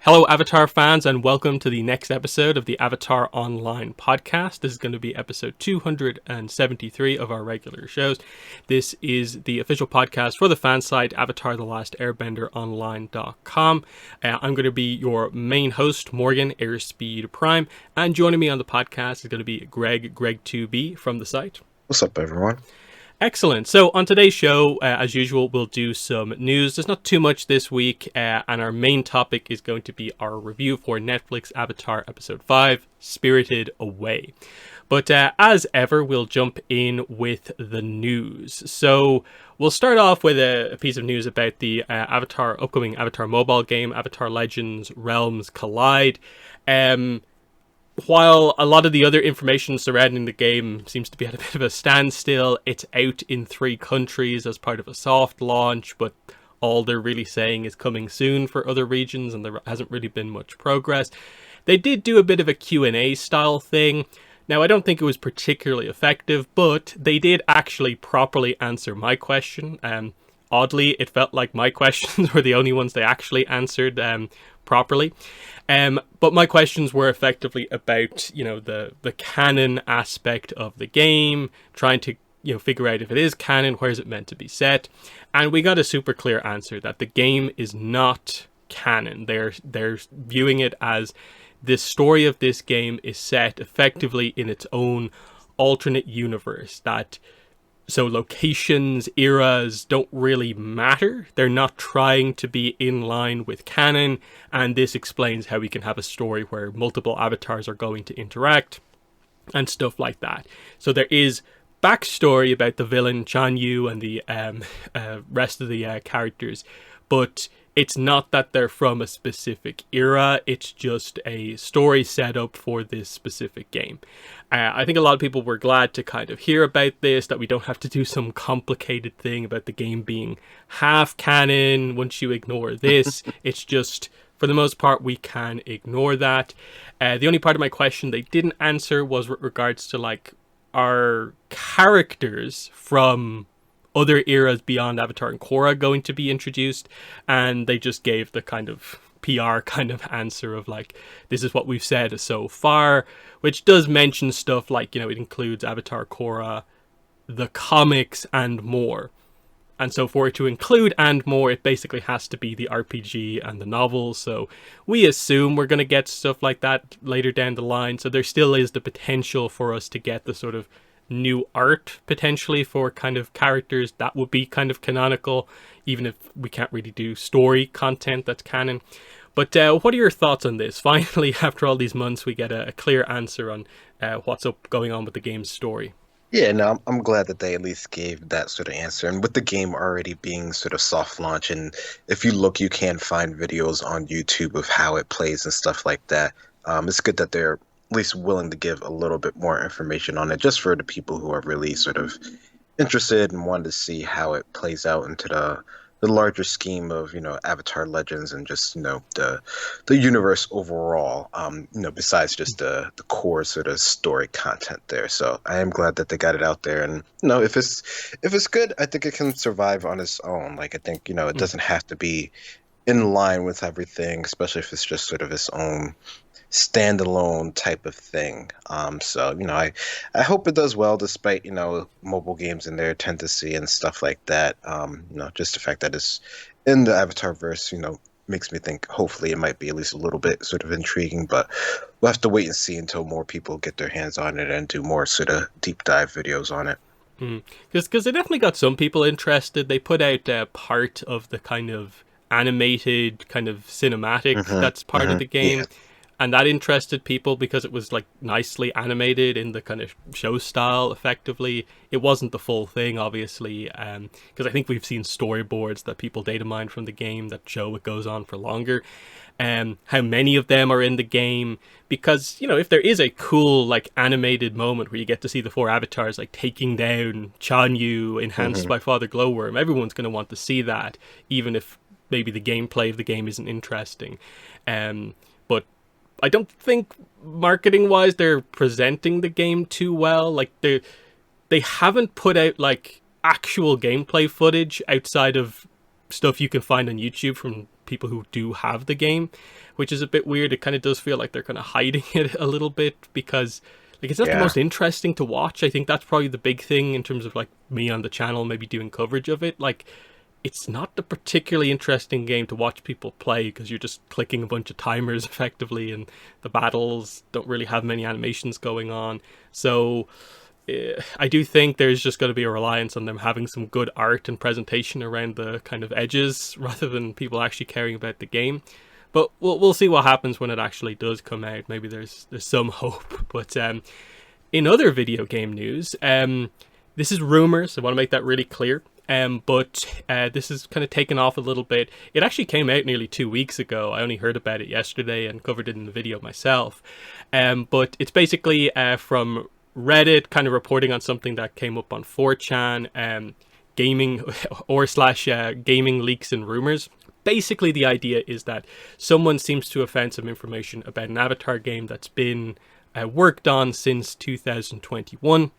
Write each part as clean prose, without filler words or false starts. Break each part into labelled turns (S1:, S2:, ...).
S1: Hello, Avatar fans, and welcome to the next episode of the Avatar Online podcast. This is going to be episode 273 of our regular shows. This is the official podcast for the fan site, AvatarTheLastAirbenderOnline.com. I'm going to be your main host, Morgan, Airspeed Prime, and joining me on the podcast is going to be Greg2B from the site.
S2: What's up, everyone?
S1: Excellent. So on today's show, as usual, we'll do some news. There's not too much this week, and our main topic is going to be our review for Netflix Avatar Episode 5, Spirited Away. But as ever, we'll jump in with the news. So we'll start off with a piece of news about the upcoming Avatar mobile game, Avatar Legends Realms Collide. While a lot of the other information surrounding the game seems to be at a bit of a standstill, it's out in 3 countries as part of a soft launch, but all they're really saying is coming soon for other regions, and there hasn't really been much progress. They did do a bit of a Q&A style thing. Now, I don't think it was particularly effective, but they did actually properly answer my question. Oddly, it felt like my questions were the only ones they actually answered properly. But my questions were effectively about, the canon aspect of the game, trying to, figure out if it is canon, where is it meant to be set. And we got a super clear answer that the game is not canon. They're viewing it as the story of this game is set effectively in its own alternate universe, so locations, eras don't really matter. They're not trying to be in line with canon, and this explains how we can have a story where multiple avatars are going to interact and stuff like that. So there is backstory about the villain Chan Yu and the rest of the characters, but it's not that they're from a specific era. It's just a story set up for this specific game. I think a lot of people were glad to kind of hear about this, that we don't have to do some complicated thing about the game being half canon once you ignore this. It's just, for the most part, we can ignore that. The only part of my question they didn't answer was with regards to, our characters from other eras beyond Avatar and Korra going to be introduced, and they just gave the kind of PR kind of answer of this is what we've said so far, which does mention stuff like, it includes Avatar, Korra, the comics, and more. And so for it to include and more, it basically has to be the RPG and the novels. So we assume we're going to get stuff like that later down the line. So there still is the potential for us to get the sort of new art potentially for kind of characters that would be kind of canonical, even if we can't really do story content that's canon. But what are your thoughts on this? Finally, after all these months, we get a clear answer on what's going on with the game's story.
S2: Yeah, no, I'm glad that they at least gave that sort of answer. And with the game already being sort of soft launch, and if you look, you can find videos on YouTube of how it plays and stuff like that. It's good that they're at least willing to give a little bit more information on it, just for the people who are really sort of interested and want to see how it plays out into the larger scheme of Avatar Legends and just the universe overall. Besides just the core sort of story content there. So I am glad that they got it out there, and if it's good, I think it can survive on its own. I think it doesn't have to be in line with everything, especially if it's just sort of its own standalone type of thing. So I hope it does well, despite mobile games and their tendency and stuff like that. Just the fact that it's in the Avatar verse, makes me think hopefully it might be at least a little bit sort of intriguing, but we'll have to wait and see until more people get their hands on it and do more sort of deep dive videos on it.
S1: Because they definitely got some people interested. They put out part of the kind of animated kind of cinematic that's part of the game. Yeah. And that interested people because it was nicely animated in the kind of show style effectively. It wasn't the full thing, obviously, because I think we've seen storyboards that people data mine from the game that show it goes on for longer. How many of them are in the game? Because, if there is a cool animated moment where you get to see the 4 avatars taking down Chan Yu enhanced by Father Glowworm, everyone's going to want to see that, even if maybe the gameplay of the game isn't interesting. But I don't think marketing-wise they're presenting the game too well. They haven't put out actual gameplay footage outside of stuff you can find on YouTube from people who do have the game, which is a bit weird. It kind of does feel like they're kind of hiding it a little bit, because like it's not the most interesting to watch. I think that's probably the big thing in terms of like me on the channel maybe doing coverage of it. Like, it's not a particularly interesting game to watch people play, because you're just clicking a bunch of timers effectively, and the battles don't really have many animations going on. So I do think there's just going to be a reliance on them having some good art and presentation around the kind of edges, rather than people actually caring about the game. But we'll see what happens when it actually does come out. Maybe there's some hope. But in other video game news, this is rumors. I want to make that really clear. But this is kind of taken off a little bit. It actually came out nearly 2 weeks ago. I only heard about it yesterday and covered it in the video myself. But it's basically from Reddit, kind of reporting on something that came up on 4chan, gaming or slash gaming leaks and rumors. Basically, the idea is that someone seems to have found some information about an Avatar game that's been worked on since 2021.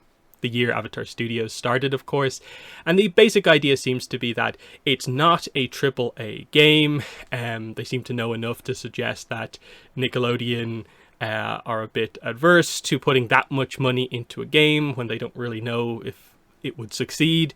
S1: The year Avatar Studios started, of course. And the basic idea seems to be that it's not a AAA game. They seem to know enough to suggest that Nickelodeon are a bit adverse to putting that much money into a game when they don't really know if it would succeed.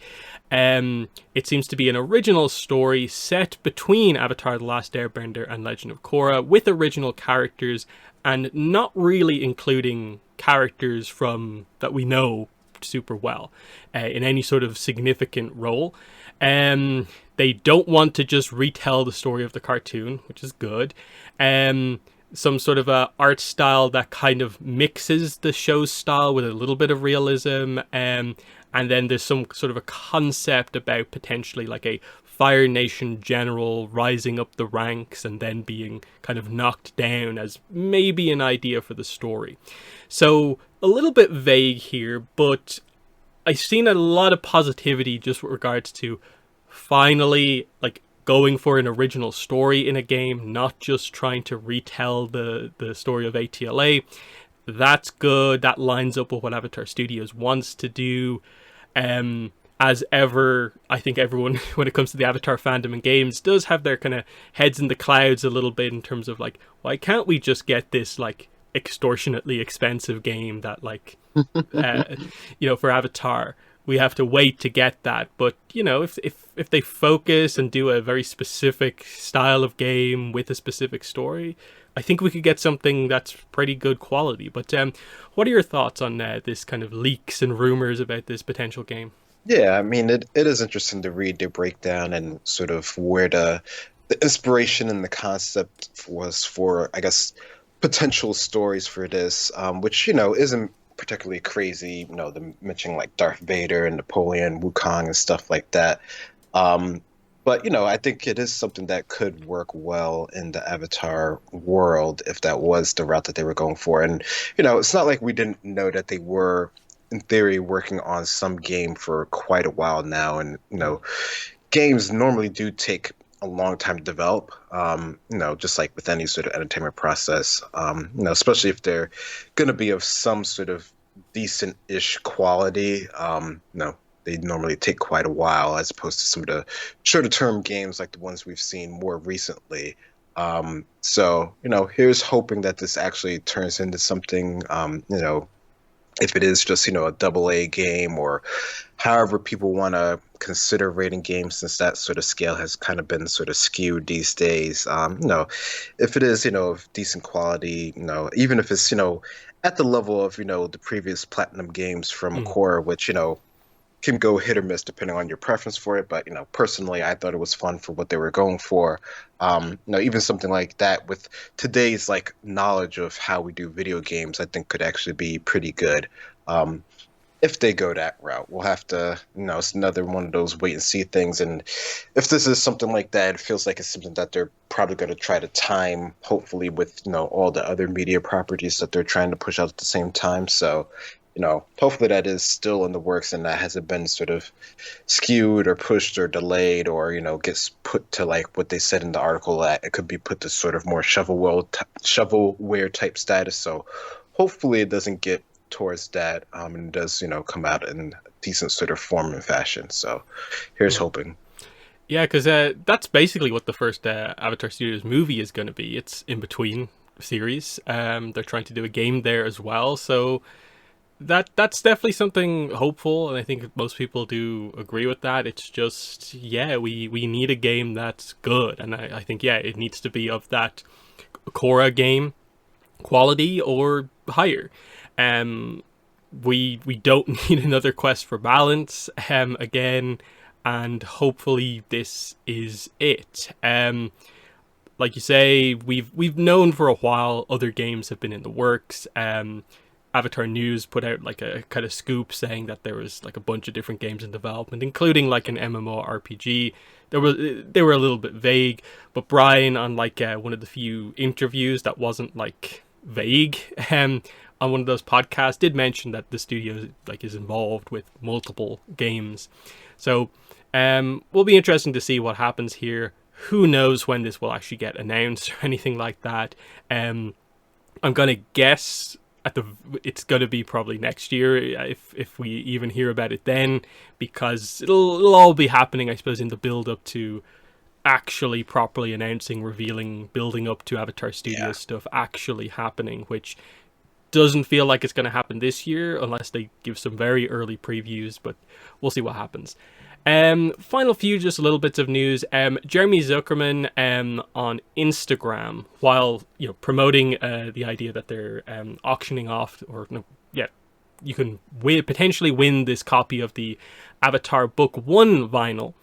S1: It seems to be an original story set between Avatar The Last Airbender and Legend of Korra, with original characters, and not really including characters from that we know super well in any sort of significant role. They don't want to just retell the story of the cartoon, which is good. Some sort of a art style that kind of mixes the show's style with a little bit of realism, and then there's some sort of a concept about potentially like a Fire Nation general rising up the ranks and then being kind of knocked down as maybe an idea for the story. So a little bit vague here, but I've seen a lot of positivity just with regards to finally like going for an original story in a game, not just trying to retell the story of ATLA. That's good. That lines up with what Avatar Studios wants to do. As ever, I think everyone, when it comes to the Avatar fandom and games, does have their kind of heads in the clouds a little bit in terms of like, why can't we just get this like extortionately expensive game that like, for Avatar, we have to wait to get that. But if they focus and do a very specific style of game with a specific story, I think we could get something that's pretty good quality. But what are your thoughts on this kind of leaks and rumors about this potential game?
S2: Yeah, I mean, it is interesting to read the breakdown and sort of where the inspiration and the concept was for, I guess, potential stories for this, which, isn't particularly crazy, the mentioning like Darth Vader and Napoleon, Wukong and stuff like that. But, I think it is something that could work well in the Avatar world if that was the route that they were going for. And, it's not like we didn't know that they were, in theory, working on some game for quite a while now. And, games normally do take a long time to develop, just like with any sort of entertainment process, especially if they're going to be of some sort of decent-ish quality. They normally take quite a while, as opposed to some of the shorter-term games like the ones we've seen more recently. So, here's hoping that this actually turns into something, if it is just, a AA game, or however people want to consider rating games, since that sort of scale has kind of been sort of skewed these days. If it is, of decent quality, even if it's, at the level of, the previous Platinum games from Korra, which, can go hit or miss depending on your preference for it. But, personally, I thought it was fun for what they were going for. Even something like that with today's like knowledge of how we do video games, I think could actually be pretty good. If they go that route, we'll have to, it's another one of those wait and see things. And if this is something like that, it feels like it's something that they're probably going to try to time, hopefully with, all the other media properties that they're trying to push out at the same time. So, hopefully that is still in the works and that hasn't been sort of skewed or pushed or delayed, or, gets put to like what they said in the article, that it could be put to sort of more shovelware type status. So hopefully it doesn't get towards that, and does, come out in decent sort of form and fashion. So here's hoping.
S1: Yeah, because that's basically what the first Avatar Studios movie is going to be. It's in between series. They're trying to do a game there as well, so that's definitely something hopeful, and I think most people do agree with that. It's just, yeah, we need a game that's good, and I think, yeah, it needs to be of that Korra game quality or higher. Um, we don't need another Quest for Balance again, and hopefully this is it. Like you say, we've known for a while other games have been in the works. Avatar News put out like a kind of scoop saying that there was like a bunch of different games in development, including like an MMORPG. They were a little bit vague, but Brian, on like one of the few interviews that wasn't like vague, on one of those podcasts, did mention that the studio like is involved with multiple games. So will be interesting to see what happens here. Who knows when this will actually get announced or anything like that. I'm gonna guess it's going to be probably next year, if we even hear about it then, because it'll all be happening, I suppose, in the build up to actually properly announcing, revealing, building up to Avatar Studios stuff actually happening, which doesn't feel like it's going to happen this year unless they give some very early previews, but we'll see what happens. Final few just little bits of news. Jeremy Zuckerman on Instagram, while promoting the idea that they're auctioning off, or no, yeah, you can potentially win this copy of the Avatar Book 1 vinyl.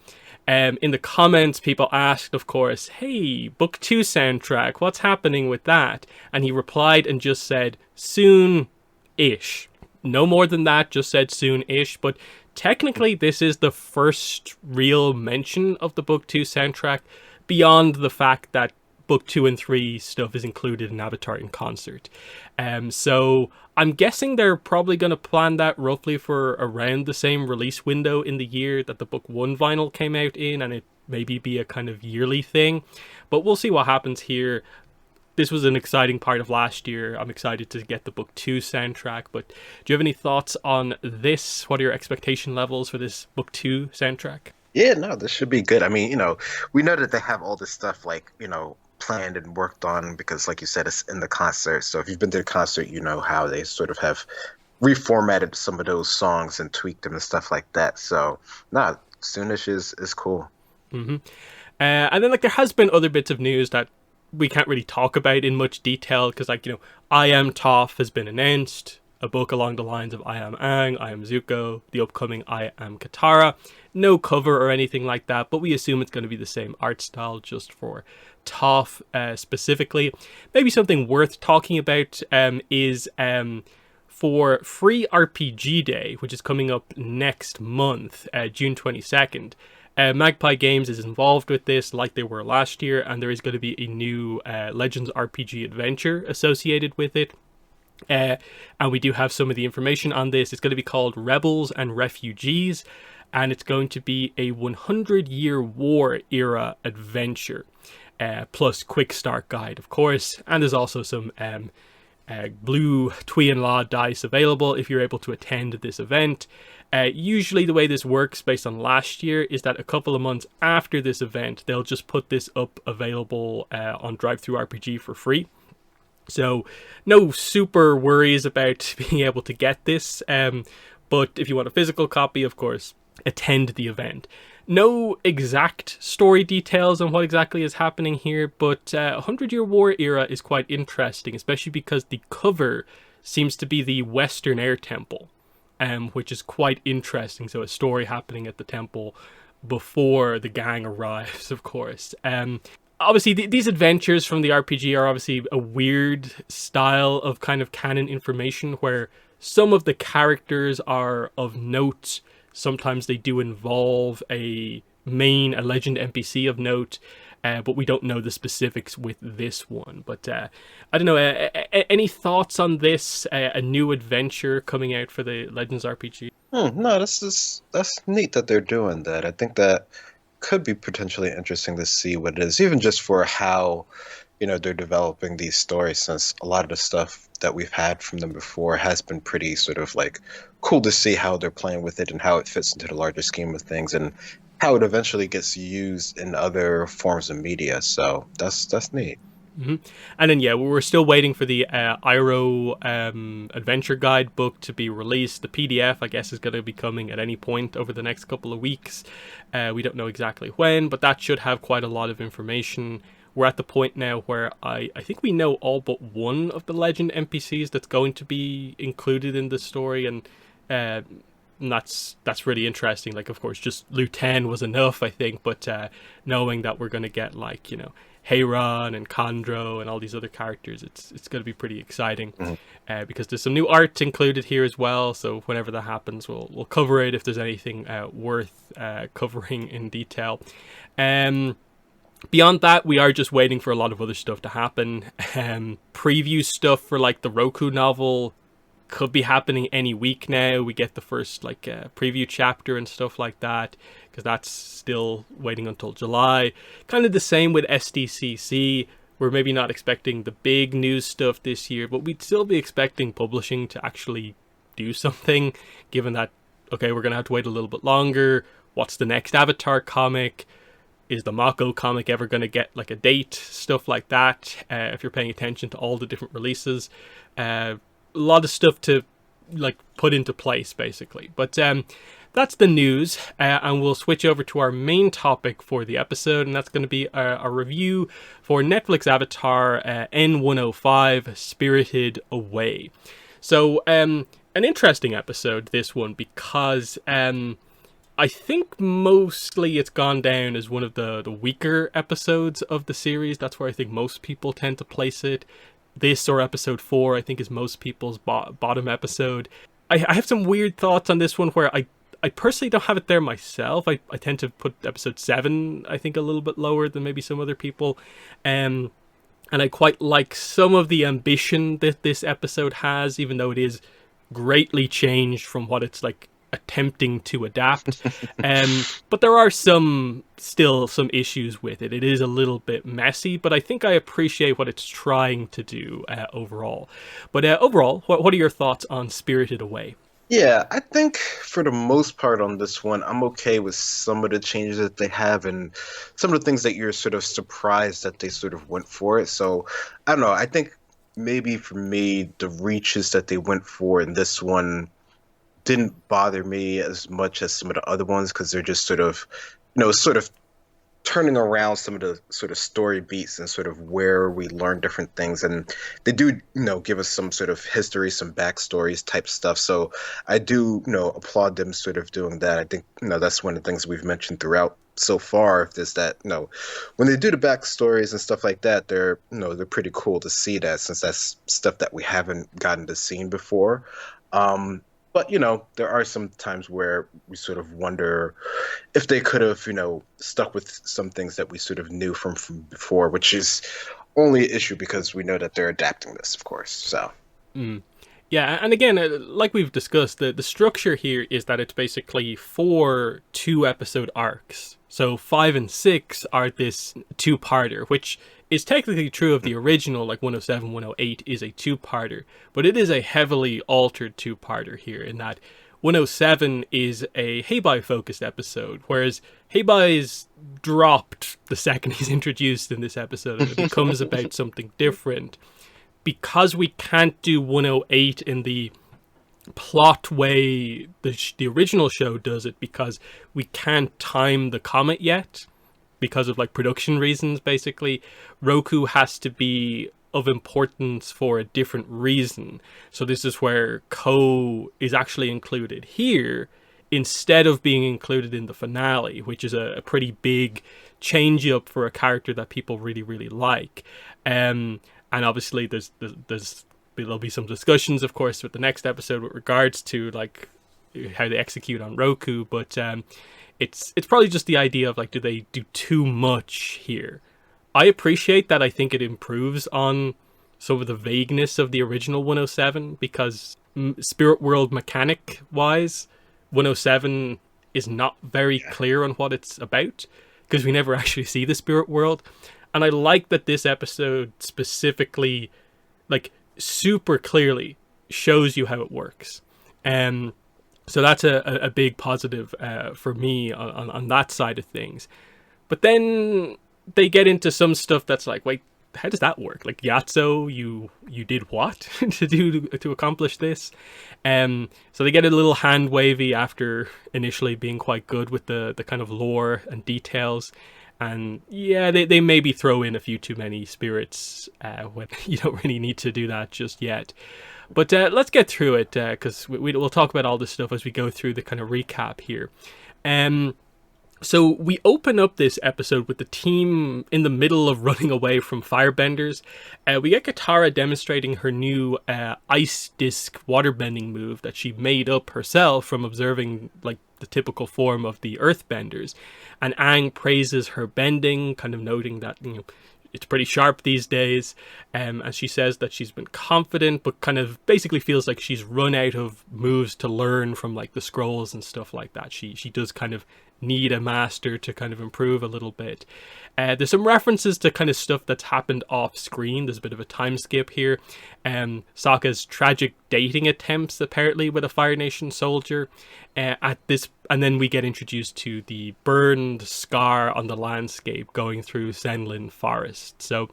S1: In the comments, people asked, of course, hey, Book 2 soundtrack, what's happening with that? And he replied and just said, soon-ish. No more than that, just said soon-ish, but technically this is the first real mention of the Book 2 soundtrack, beyond the fact that Book 2 and 3 stuff is included in Avatar in Concert. So I'm guessing they're probably going to plan that roughly for around the same release window in the year that the Book 1 vinyl came out in, and it maybe be a kind of yearly thing. But we'll see what happens here. This was an exciting part of last year. I'm excited to get the Book 2 soundtrack, but do you have any thoughts on this? What are your expectation levels for this Book 2 soundtrack?
S2: Yeah, no, this should be good. I mean, we know that they have all this stuff like, planned and worked on because, like you said, it's in the concert. So if you've been to the concert, you know how they sort of have reformatted some of those songs and tweaked them and stuff like that. So, no, Soonish is cool.
S1: Mm-hmm. And then, like, there has been other bits of news that we can't really talk about in much detail because, like, I Am Toph has been announced, a book along the lines of I Am Aang, I Am Zuko, the upcoming I Am Katara. No cover or anything like that, but we assume it's going to be the same art style just for Toph specifically. Maybe something worth talking about is for Free RPG Day, which is coming up next month, June 22nd. Magpie Games is involved with this like they were last year, and there is going to be a new Legends RPG adventure associated with it. And we do have some of the information on this. It's going to be called Rebels and Refugees, and it's going to be a 100-year war era adventure, plus quick start guide, of course. And there's also some blue Tui Law dice available if you're able to attend this event. Usually the way this works based on last year is that a couple of months after this event, they'll just put this up available on DriveThruRPG for free. So no super worries about being able to get this. But if you want a physical copy, of course, attend the event. No exact story details on what exactly is happening here, but 100-Year War era is quite interesting, especially because the cover seems to be the Western Air Temple, which is quite interesting. So a story happening at the temple before the gang arrives, of course. Obviously, these adventures from the RPG are obviously a weird style of kind of canon information where some of the characters are of note. Sometimes they do involve a legend NPC of note, but we don't know the specifics with this one. But I don't know, any thoughts on this, a new adventure coming out for the Legends RPG?
S2: No, that's neat that they're doing that. I think that could be potentially interesting to see what it is, even just for how they're developing these stories, since a lot of the stuff that we've had from them before has been pretty sort of like cool to see how they're playing with it and how it fits into the larger scheme of things. And how it eventually gets used in other forms of media. So that's neat.
S1: Hmm. And then, yeah, we're still waiting for the Iroh Adventure Guide book to be released. The PDF, I guess, is going to be coming at any point over the next couple of weeks. We don't know exactly when, but that should have quite a lot of information. We're at the point now where I think we know all but one of the Legend NPCs that's going to be included in the story, uh, and that's really interesting. Like, of course, just Liu Ten was enough, I think, but knowing that we're going to get, like, Heyron and Khandro and all these other characters, it's going to be pretty exciting,
S2: Mhm.
S1: because there's some new art included here as well. So whenever that happens, we'll cover it if there's anything worth covering in detail. Beyond that, we are just waiting for a lot of other stuff to happen. Preview stuff for like the Roku novel could be happening any week now. We get the first preview chapter and stuff like that, because that's still waiting until July. Kind of the same with SDCC. We're maybe not expecting the big news stuff this year, but we'd still be expecting publishing to actually do something, given that, okay, we're going to have to wait a little bit longer. What's the next Avatar comic? Is the Mako comic ever going to get like a date? Stuff like that, if you're paying attention to all the different releases. A lot of stuff to like put into place, basically. But that's the news, and we'll switch over to our main topic for the episode, and that's going to be a review for Netflix Avatar N105 Spirited Away. So an interesting episode, this one, because I think mostly it's gone down as one of the weaker episodes of the series. That's where I think most people tend to place it. This, or episode 4, I think, is most people's bottom episode. I have some weird thoughts on this one where I personally don't have it there myself. I tend to put episode 7, I think, a little bit lower than maybe some other people. And I quite like some of the ambition that this episode has, even though it is greatly changed from what it's like attempting to adapt. But there are still some issues with it. It is a little bit messy, but I think I appreciate what it's trying to do overall. But overall, what are your thoughts on Spirited Away?
S2: Yeah, I think for the most part on this one, I'm okay with some of the changes that they have and some of the things that you're sort of surprised that they sort of went for it. So I don't know. I think maybe for me, the reaches that they went for in this one didn't bother me as much as some of the other ones because they're just sort of turning around some of the sort of story beats and sort of where we learn different things. And they do, give us some sort of history, some backstories type stuff. So I do, applaud them sort of doing that. I think, that's one of the things we've mentioned throughout so far is that, when they do the backstories and stuff like that, they're pretty cool to see that since that's stuff that we haven't gotten to see before. But, there are some times where we sort of wonder if they could have, stuck with some things that we sort of knew from before, which is only an issue because we know that they're adapting this, of course. So,
S1: Mm. Yeah, and again, like we've discussed, the structure here is that it's basically 4 2-episode arcs. So 5 and 6 are this two-parter, which is technically true of the original, like 107, 108 is a two-parter, but it is a heavily altered two-parter here in that 107 is a Heibai-focused episode, whereas Heibai is dropped the second he's introduced in this episode, and it becomes about something different. Because we can't do 108 in the plot way the original show does it, because we can't time the comet yet because of like production reasons, basically Roku has to be of importance for a different reason. So this is where Ko is actually included here instead of being included in the finale, which is a pretty big change up for a character that people really, really like. And obviously there'll be some discussions, of course, with the next episode with regards to like how they execute on Roku, but it's probably just the idea of like, do they do too much here? I appreciate that. I think it improves on some of the vagueness of the original 107 because Spirit World mechanic wise, 107 is not very clear on what it's about because we never actually see the Spirit World. And I like that this episode specifically, like, super clearly shows you how it works. So that's a big positive for me on that side of things. But then they get into some stuff that's like, wait, how does that work? Like Yatso, you did what to accomplish this? So they get a little hand wavy after initially being quite good with the kind of lore and details. And yeah, they maybe throw in a few too many spirits when you don't really need to do that just yet. But let's get through it, because we'll talk about all this stuff as we go through the kind of recap here. So we open up this episode with the team in the middle of running away from firebenders. We get Katara demonstrating her new ice disc waterbending move that she made up herself from observing like the typical form of the earthbenders. And Aang praises her bending, kind of noting that, you know, it's pretty sharp these days, and she says that she's been confident, but kind of basically feels like she's run out of moves to learn from like the scrolls and stuff like that. She does kind of need a master to kind of improve a little bit. There's some references to kind of stuff that's happened off screen. There's a bit of a time skip here. Sokka's tragic dating attempts apparently with a Fire Nation soldier at this, and then we get introduced to the burned scar on the landscape going through Senlin Forest. So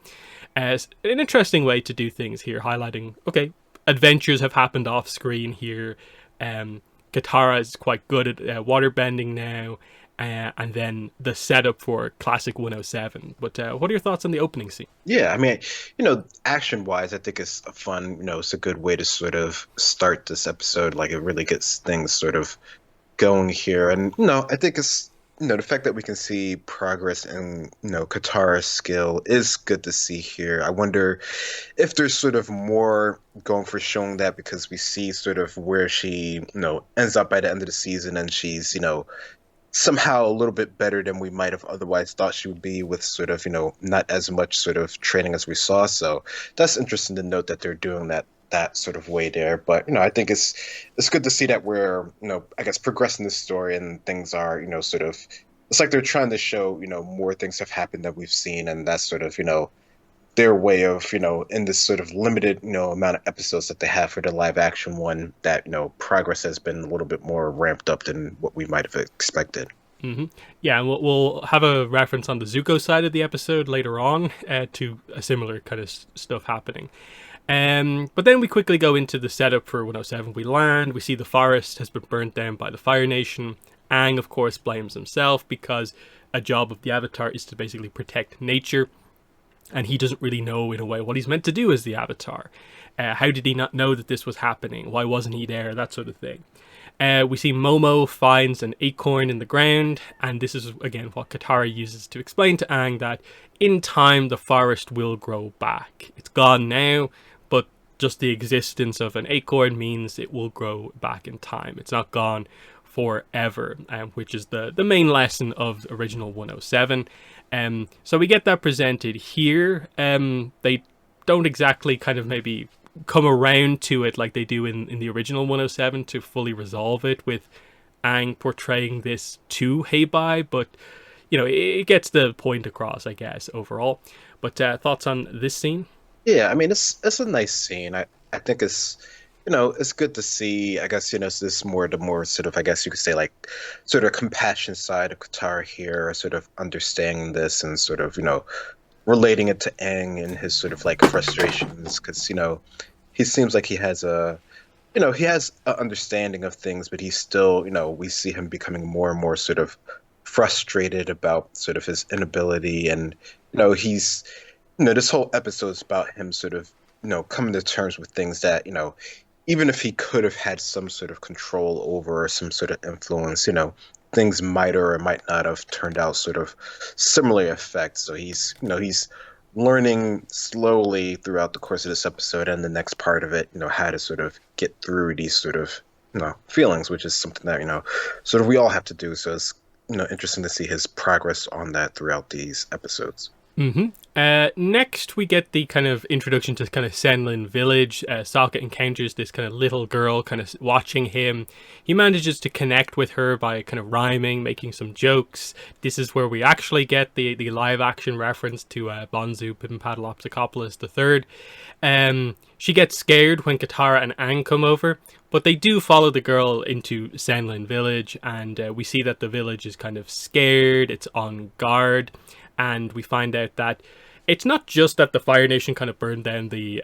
S1: an interesting way to do things here, highlighting, okay, adventures have happened off screen here. Katara is quite good at waterbending now, and then the setup for classic 107. But what are your thoughts on the opening scene?
S2: Yeah, I mean, action-wise, I think it's a fun, it's a good way to sort of start this episode. Like, it really gets things sort of going here. And, I think it's, the fact that we can see progress in, Katara's skill is good to see here. I wonder if there's sort of more going for showing that, because we see sort of where she, ends up by the end of the season, and she's, somehow a little bit better than we might have otherwise thought she would be, with sort of, not as much sort of training as we saw. So that's interesting to note that they're doing that sort of way there. But, I think it's good to see that we're, I guess, progressing the story, and things are, sort of, it's like they're trying to show, more things have happened that we've seen. And that's sort of, their way of, in this sort of limited, amount of episodes that they have for the live action one, that, progress has been a little bit more ramped up than what we might have expected.
S1: Mm-hmm. Yeah, and we'll have a reference on the Zuko side of the episode later on to a similar kind of stuff happening. But then we quickly go into the setup for 107. We land, we see the forest has been burnt down by the Fire Nation. Aang, of course, blames himself, because a job of the Avatar is to basically protect nature. And he doesn't really know, in a way, what he's meant to do as the Avatar. How did he not know that this was happening? Why wasn't he there? That sort of thing. We see Momo finds an acorn in the ground, and this is, again, what Katara uses to explain to Aang that in time the forest will grow back. It's gone now, but just the existence of an acorn means it will grow back in time. It's not gone forever, which is the main lesson of original 107. So we get that presented here. They don't exactly kind of maybe come around to it like they do in the original 107 to fully resolve it, with Aang portraying this to Heibai, but it gets the point across, I guess, overall. But thoughts on this scene?
S2: Yeah, I mean, it's a nice scene. I think it's it's good to see. I guess it's this the more sort of, I guess you could say, like, sort of compassion side of Katara here, sort of understanding this and sort of relating it to Aang and his sort of like frustrations, because he seems like he has a he has an understanding of things, but he's still we see him becoming more and more sort of frustrated about sort of his inability, and he's this whole episode is about him sort of coming to terms with things that even if he could have had some sort of control over, or some sort of influence, things might or might not have turned out sort of similarly affect. So he's learning slowly throughout the course of this episode and the next part of it, how to sort of get through these sort of, feelings, which is something that, sort of we all have to do. So it's, interesting to see his progress on that throughout these episodes.
S1: Mm-hmm. Next, we get the kind of introduction to kind of Senlin village. Sokka encounters this kind of little girl kind of watching him. He manages to connect with her by kind of rhyming, making some jokes. This is where we actually get the live action reference to Bonzu Pimpatalops III. She gets scared when Katara and Aang come over, But they do follow the girl into Senlin village, and we see that the village is kind of scared, it's on guard, and we find out that it's not just that the Fire Nation kind of burned down the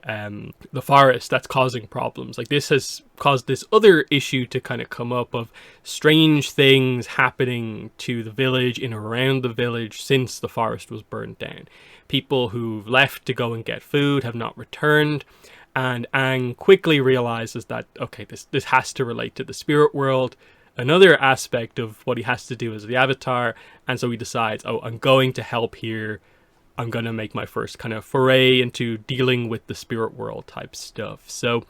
S1: forest that's causing problems. Like, this has caused this other issue to kind of come up of strange things happening to the village, in and around the village, since the forest was burned down. People who've left to go and get food have not returned, and Aang quickly realizes that, okay, this has to relate to the spirit world, another aspect of what he has to do as the Avatar, and so he decides, oh, I'm going to help here. I'm going to make my first kind of foray into dealing with the spirit world type stuff. So,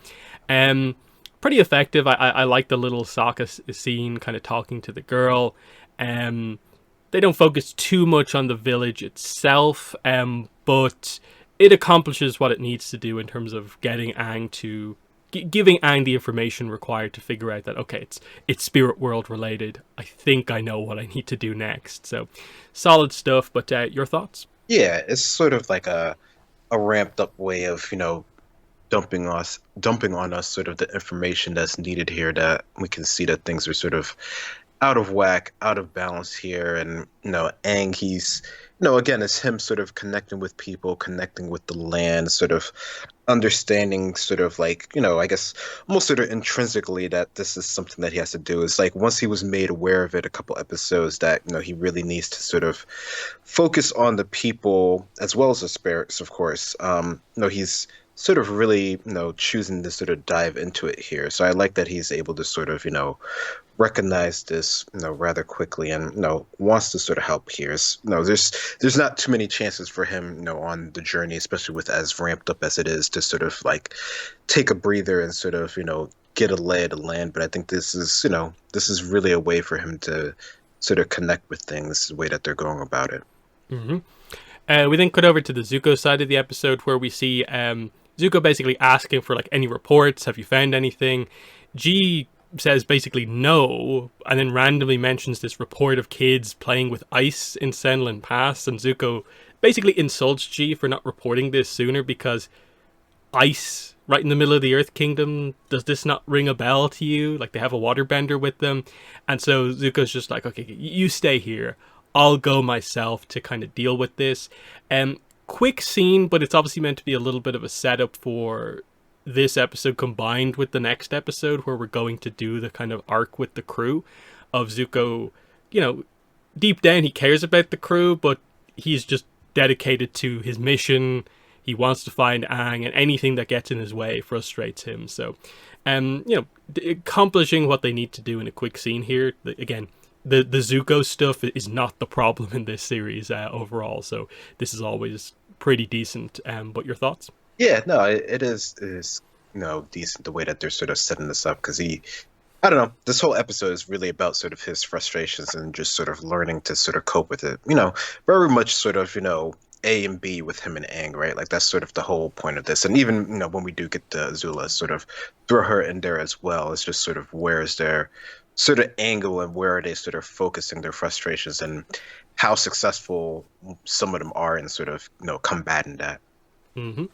S1: pretty effective. I like the little Sokka scene kind of talking to the girl. They don't focus too much on the village itself, but it accomplishes what it needs to do in terms of getting Aang to... giving Aang the information required to figure out that, okay, it's spirit world related. I think I know what I need to do next. So, solid stuff, but your thoughts?
S2: Yeah, it's sort of like a ramped up way of, dumping on us sort of the information that's needed here, that we can see that things are sort of out of whack, out of balance here. And, Aang, he's, again, it's him sort of connecting with people, connecting with the land, sort of understanding sort of like, I guess almost sort of intrinsically that this is something that he has to do. It's like once he was made aware of it a couple episodes that, he really needs to sort of focus on the people as well as the spirits, of course. He's sort of really, choosing to sort of dive into it here. So I like that he's able to sort of, recognize this, rather quickly, and wants to sort of help here. There's not too many chances for him, on the journey, especially with as ramped up as it is, to sort of like take a breather and sort of get a lay of the land. But I think this is really a way for him to sort of connect with things, the way that they're going about it.
S1: Mm-hmm. We then cut over to the Zuko side of the episode, where we see Zuko basically asking for like any reports. Have you found anything? G says basically no, and then randomly mentions this report of kids playing with ice in Senlin Pass, and Zuko basically insults G for not reporting this sooner, because ice right in the middle of the Earth Kingdom, does this not ring a bell to you? Like, they have a waterbender with them. And so Zuko's just like, okay, you stay here, I'll go myself to kind of deal with this. Quick scene, but it's obviously meant to be a little bit of a setup for this episode combined with the next episode, where we're going to do the kind of arc with the crew of Zuko. Deep down he cares about the crew, but he's just dedicated to his mission. He wants to find Aang, and anything that gets in his way frustrates him. So, accomplishing what they need to do in a quick scene here. Again, the Zuko stuff is not the problem in this series overall. So this is always pretty decent. But your thoughts?
S2: Yeah, no, it is decent the way that they're sort of setting this up, because I don't know, this whole episode is really about sort of his frustrations and just sort of learning to sort of cope with it. Very much sort of, A and B with him and Aang, right? Like, that's sort of the whole point of this. And even, when we do get to Azula, sort of throw her in there as well. It's just sort of, where is their sort of angle, and where are they sort of focusing their frustrations, and how successful some of them are in sort of, combating that.
S1: Mm-hmm.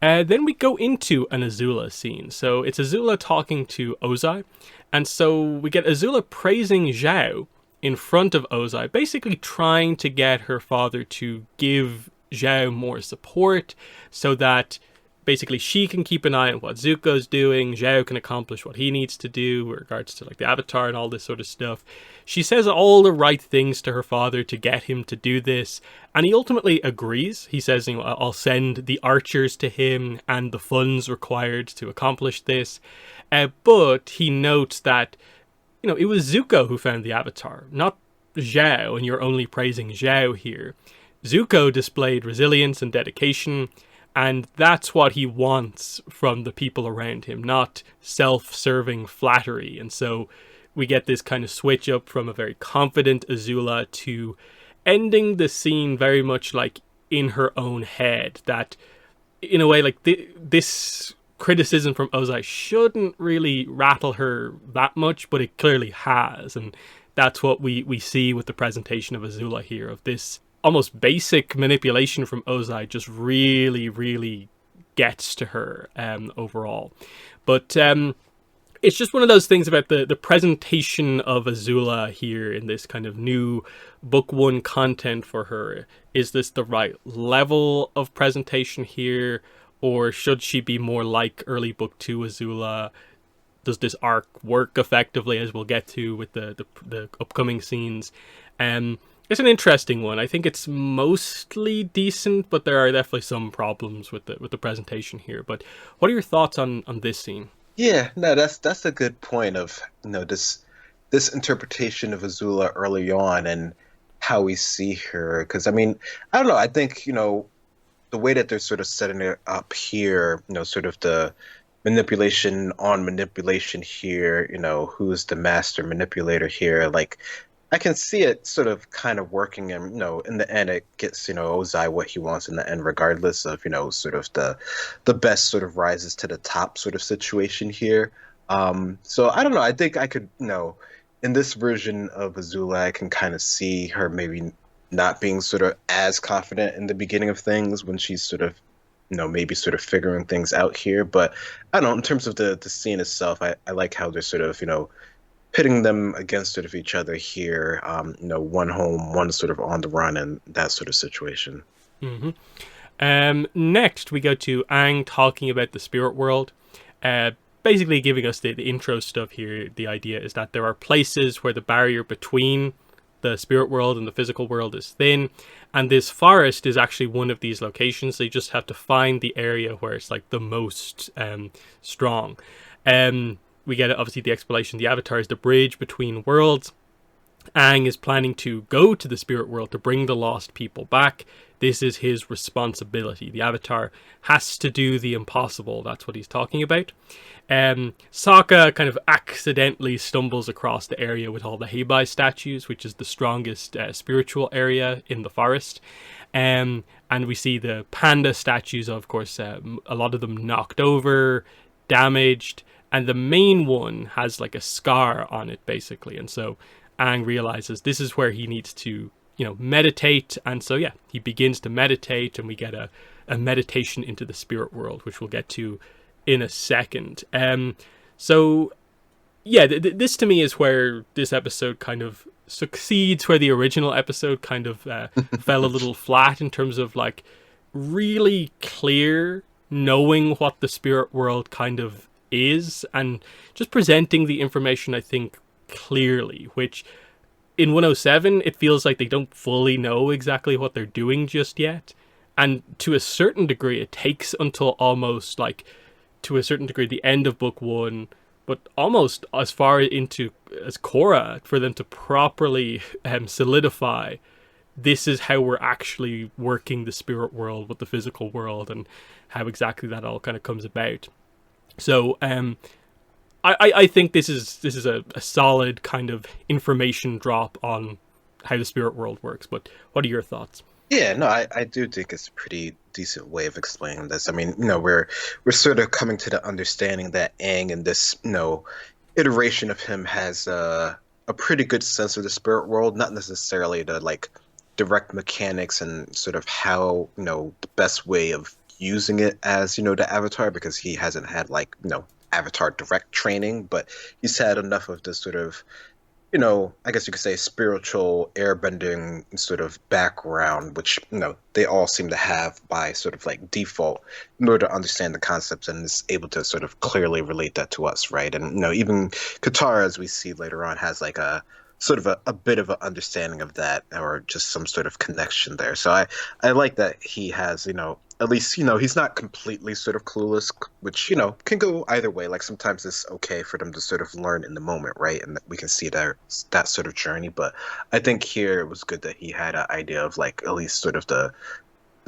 S1: Then we go into an Azula scene. So it's Azula talking to Ozai. And so we get Azula praising Zhao in front of Ozai, basically trying to get her father to give Zhao more support, so that basically she can keep an eye on what Zuko's doing, Zhao can accomplish what he needs to do with regards to like the Avatar and all this sort of stuff. She says all the right things to her father to get him to do this, and he ultimately agrees. He says, I'll send the archers to him and the funds required to accomplish this. But he notes that, it was Zuko who found the Avatar, not Zhao, and you're only praising Zhao here. Zuko displayed resilience and dedication, and that's what he wants from the people around him, not self-serving flattery. And so we get this kind of switch up from a very confident Azula to ending the scene very much like in her own head, that in a way, like this criticism from Ozai shouldn't really rattle her that much, but it clearly has. And that's what we see with the presentation of Azula here, of this almost basic manipulation from Ozai just really, really gets to her overall. But it's just one of those things about the presentation of Azula here in this kind of new book one content for her. Is this the right level of presentation here, or should she be more like early book two Azula? Does this arc work effectively, as we'll get to with the upcoming scenes? It's an interesting one. I think it's mostly decent, but there are definitely some problems with the presentation here. But what are your thoughts on this scene?
S2: Yeah, no, that's a good point of this interpretation of Azula early on and how we see her. Because I mean, I don't know. I think the way that they're sort of setting it up here, sort of the manipulation on manipulation here. Who's the master manipulator here? Like, I can see it sort of kind of working, and in the end, it gets Ozai what he wants in the end, regardless of sort of the best sort of rises to the top sort of situation here. So I don't know. I think I could, in this version of Azula, I can kind of see her maybe not being sort of as confident in the beginning of things when she's sort of, maybe sort of figuring things out here. But I don't know. In terms of the scene itself, I like how they're sort of, pitting them against sort of each other here, one home, one sort of on the run, and that sort of situation.
S1: Next, we go to Aang talking about the spirit world, basically giving us the intro stuff here. The idea is that there are places where the barrier between the spirit world and the physical world is thin, and this forest is actually one of these locations. So you just have to find the area where it's like the most strong. We get obviously the explanation. The Avatar is the bridge between worlds. Aang is planning to go to the spirit world to bring the lost people back. This is his responsibility. The Avatar has to do the impossible. That's what he's talking about. Sokka kind of accidentally stumbles across the area with all the Heibai statues, which is the strongest spiritual area in the forest. And we see the panda statues, of course, a lot of them knocked over, damaged. And the main one has like a scar on it, basically. And so Aang realizes this is where he needs to, meditate. And so, yeah, he begins to meditate, and we get a meditation into the spirit world, which we'll get to in a second. So, yeah, this to me is where this episode kind of succeeds, where the original episode kind of fell a little flat in terms of like really clear knowing what the spirit world kind of is, and just presenting the information, I think, clearly, which in 107 it feels like they don't fully know exactly what they're doing just yet. And to a certain degree it takes until almost like, to a certain degree, the end of book one, but almost as far into as Korra, for them to properly solidify this is how we're actually working the spirit world with the physical world, and how exactly that all kind of comes about. So I think this is a solid kind of information drop on how the spirit world works. But what are your thoughts?
S2: Yeah, no, I do think it's a pretty decent way of explaining this. I mean, we're sort of coming to the understanding that Aang in this, iteration of him has a pretty good sense of the spirit world, not necessarily the like direct mechanics and sort of how, the best way of using it as, the Avatar, because he hasn't had like, Avatar direct training, but he's had enough of this sort of, I guess you could say spiritual airbending sort of background, which, they all seem to have by sort of like default in order to understand the concepts, and is able to sort of clearly relate that to us, right? And, even Katara, as we see later on, has like a sort of a bit of an understanding of that, or just some sort of connection there. So I like that he has, at least, he's not completely sort of clueless, which, can go either way. Like sometimes it's okay for them to sort of learn in the moment, right? And we can see that sort of journey. But I think here it was good that he had an idea of like at least sort of the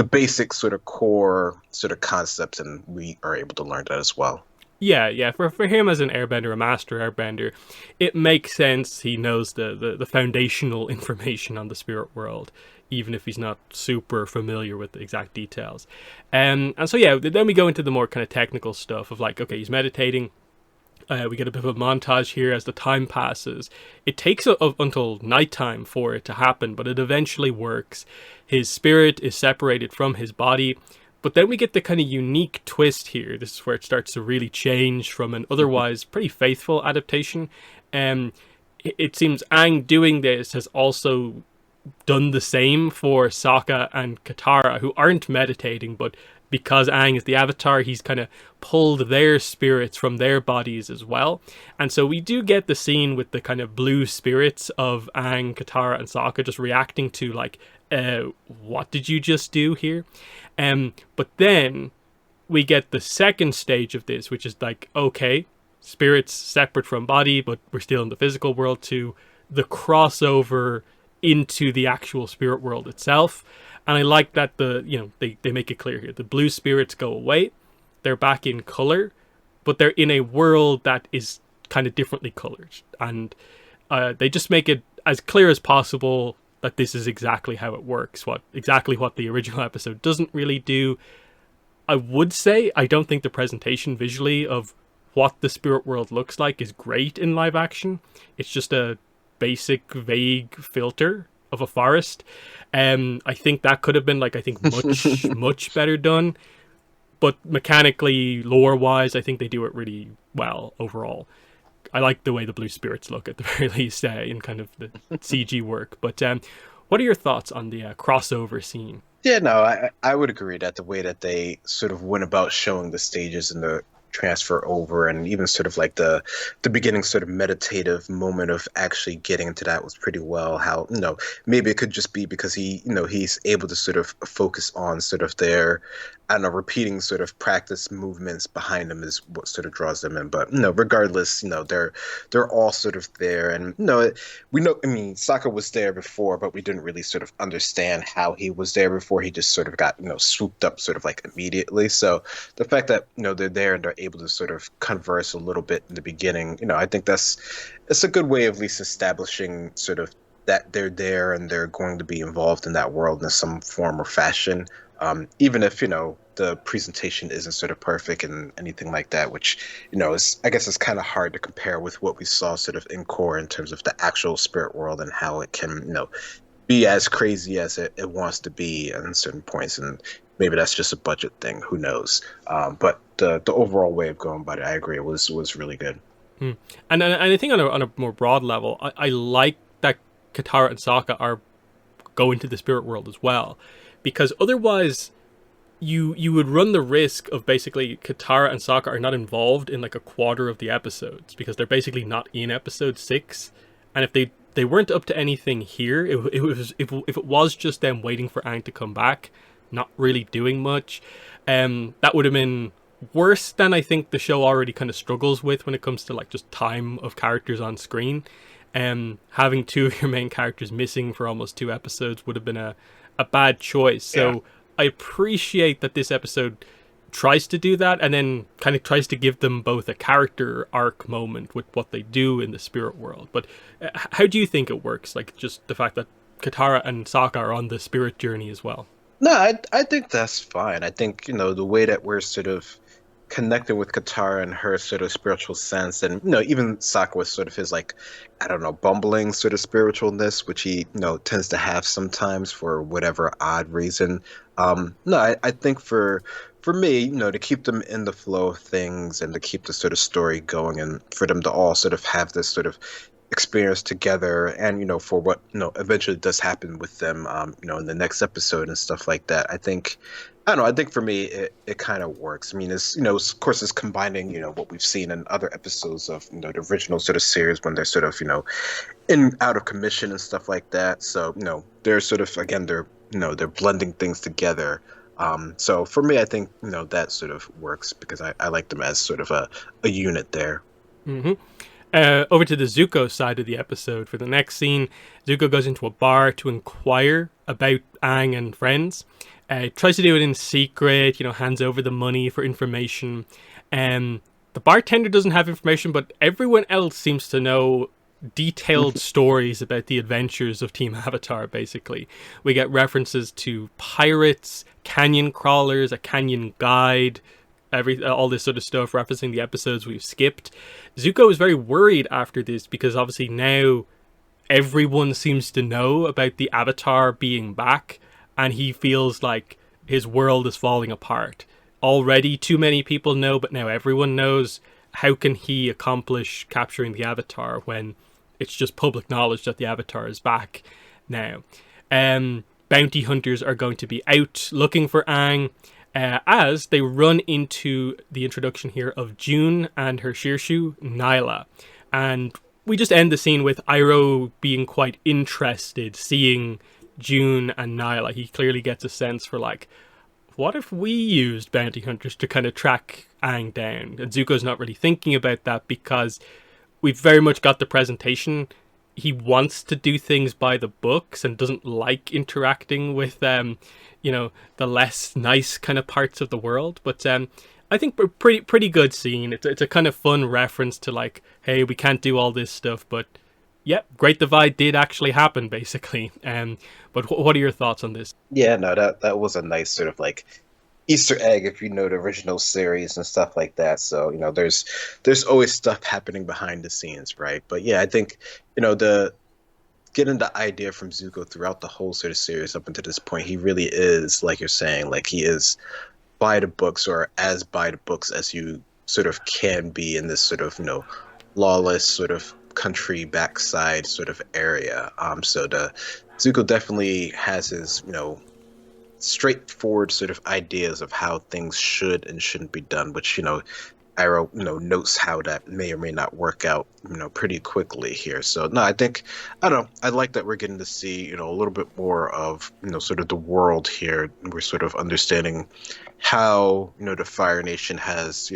S2: basic sort of core sort of concepts, and we are able to learn that as well.
S1: Yeah. For him as an airbender, a master airbender, it makes sense. He knows the foundational information on the spirit world, even if he's not super familiar with the exact details. And so, yeah, then we go into the more kind of technical stuff of like, okay, he's meditating. We get a bit of a montage here as the time passes. It takes until nighttime for it to happen, but it eventually works. His spirit is separated from his body, But then we get the kind of unique twist here. This is where it starts to really change from an otherwise pretty faithful adaptation. It seems Aang doing this has also done the same for Sokka and Katara, who aren't meditating, but because Aang is the Avatar, he's kind of pulled their spirits from their bodies as well. And so we do get the scene with the kind of blue spirits of Aang, Katara, and Sokka just reacting to like, what did you just do here? But then we get the second stage of this, which is like, okay, spirits separate from body, but we're still in the physical world, to the crossover into the actual spirit world itself. And I like that they make it clear here. The blue spirits go away. They're back in color, but they're in a world that is kind of differently colored. And they just make it as clear as possible that this is exactly how it works. Exactly what the original episode doesn't really do. I would say I don't think the presentation visually of what the spirit world looks like is great in live action. It's just a basic, vague filter of a forest. I think that could have been much better done. But mechanically, lore-wise, I think they do it really well overall. I like the way the blue spirits look at the very least in kind of the CG work. But what are your thoughts on the crossover scene?
S2: Yeah, no, I would agree that the way that they sort of went about showing the stages and the transfer over, and even sort of like the beginning sort of meditative moment of actually getting into that was pretty well. How, maybe it could just be because he's able to sort of focus on sort of their, I don't know, repeating sort of practice movements behind them is what sort of draws them in. But regardless, they're all sort of there, and we know. I mean, Sokka was there before, but we didn't really sort of understand how he was there before. He just sort of got swooped up sort of like immediately. So the fact that they're there and they're able to sort of converse a little bit in the beginning, I think it's a good way of at least establishing sort of that they're there and they're going to be involved in that world in some form or fashion. Even if, the presentation isn't sort of perfect and anything like that, which, I guess it's kind of hard to compare with what we saw sort of in Core in terms of the actual spirit world and how it can, be as crazy as it wants to be at certain points. And maybe that's just a budget thing. Who knows? But the overall way of going about it, I agree, was really good.
S1: And I think on a more broad level, I like that Katara and Sokka are going to the spirit world as well. Because otherwise, you would run the risk of basically Katara and Sokka are not involved in like a quarter of the episodes, because they're basically not in episode 6. And if they weren't up to anything here, if it was just them waiting for Aang to come back, not really doing much, that would have been worse than I think the show already kind of struggles with when it comes to like just time of characters on screen. Having two of your main characters missing for almost 2 episodes would have been a bad choice. So I appreciate that this episode tries to do that, and then kind of tries to give them both a character arc moment with what they do in the spirit world. But how do you think it works? Like, just the fact that Katara and Sokka are on the spirit journey as well.
S2: No, I think that's fine. I think, the way that we're sort of connecting with Katara and her sort of spiritual sense, and even Sokka with sort of his, like, I don't know, bumbling sort of spiritualness, which he tends to have sometimes for whatever odd reason. I think for me, to keep them in the flow of things and to keep the sort of story going, and for them to all sort of have this sort of experience together, and for what eventually does happen with them, in the next episode and stuff like that. I think for me it kind of works. I mean, it's of course it's combining what we've seen in other episodes of the original sort of series when they're sort of in out of commission and stuff like that. So they're sort of, again, they're blending things together. So for me, I think that sort of works because I like them as sort of a unit there.
S1: Mm-hmm. Over to the Zuko side of the episode. For the next scene, Zuko goes into a bar to inquire about Aang and friends. Tries to do it in secret, hands over the money for information. The bartender doesn't have information, but everyone else seems to know detailed stories about the adventures of Team Avatar, basically. We get references to pirates, canyon crawlers, a canyon guide, all this sort of stuff, referencing the episodes we've skipped. Zuko is very worried after this because obviously now everyone seems to know about the Avatar being back, and he feels like his world is falling apart. Already too many people know, but now everyone knows. How can he accomplish capturing the Avatar when it's just public knowledge that the Avatar is back now? Bounty hunters are going to be out looking for Aang, as they run into the introduction here of June and her Shirshu, Nyla. And we just end the scene with Iroh being quite interested, seeing June and Nyla. He clearly gets a sense for, like, what if we used bounty hunters to kind of track Aang down? And Zuko's not really thinking about that because we've very much got the presentation. He wants to do things by the books and doesn't like interacting with, the less nice kind of parts of the world. But I think we're pretty good scene. It's a kind of fun reference to, like, hey, we can't do all this stuff, but yep, Great Divide did actually happen, basically. But what are your thoughts on this?
S2: Yeah, no, that was a nice sort of like Easter egg, if you know the original series and stuff like that. So, there's always stuff happening behind the scenes, right? But yeah, I think, the getting the idea from Zuko throughout the whole sort of series up until this point, he really is, like you're saying, like he is by the books, or as by the books as you sort of can be in this sort of, lawless sort of country backside sort of area. So the Zuko definitely has his, straightforward sort of ideas of how things should and shouldn't be done, which, Iroh, notes how that may or may not work out, pretty quickly here. So no, I don't know, I like that we're getting to see, a little bit more of, sort of the world here. We're sort of understanding how, the Fire Nation has,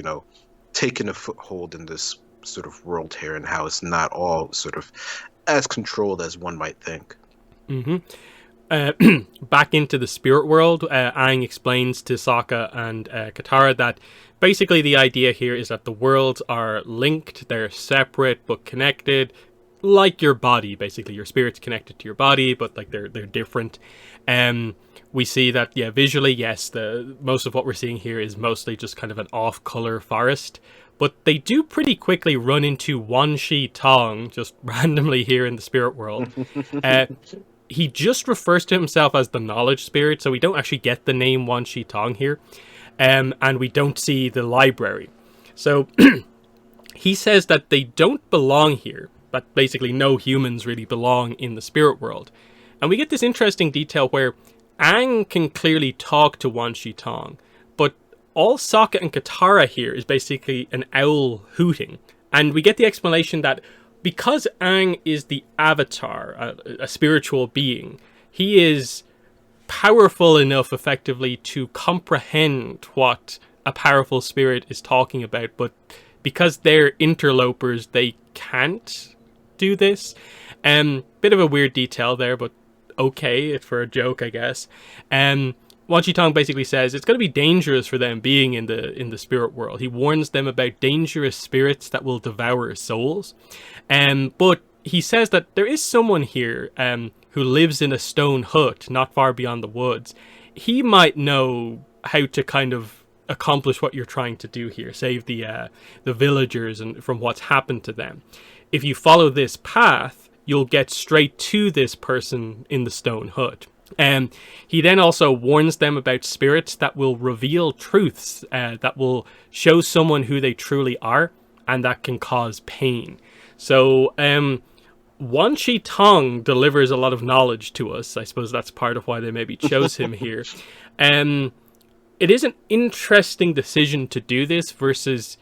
S2: taken a foothold in this sort of world here, and how it's not all sort of as controlled as one might think.
S1: Back into the spirit world, Aang explains to Sokka and Katara that basically the idea here is that the worlds are linked, they're separate but connected, like your body. Basically, your spirit's connected to your body, but like they're different. We see that, visually, yes, most of what we're seeing here is mostly just kind of an off-color forest. But they do pretty quickly run into Wan Shi Tong, just randomly here in the spirit world. He just refers to himself as the knowledge spirit, so we don't actually get the name Wan Shi Tong here. And we don't see the library. So he says that they don't belong here, that basically no humans really belong in the spirit world. And we get this interesting detail where Aang can clearly talk to Wan Shi Tong, but all Sokka and Katara here is basically an owl hooting. And we get the explanation that because Aang is the Avatar, a spiritual being, he is powerful enough effectively to comprehend what a powerful spirit is talking about, but because they're interlopers, they can't do this. Bit of a weird detail there, but okay, it's for a joke, I guess. Wan Shi Tong basically says it's going to be dangerous for them being in the spirit world. He warns them about dangerous spirits that will devour souls. But he says that there is someone here who lives in a stone hut not far beyond the woods. He might know how to kind of accomplish what you're trying to do here, save the villagers and from what's happened to them. If you follow this path, you'll get straight to this person in the stone hut. He then also warns them about spirits that will reveal truths that will show someone who they truly are, and that can cause pain. So Wan Shi Tong delivers a lot of knowledge to us. I suppose that's part of why they maybe chose him here. It is an interesting decision to do this versus,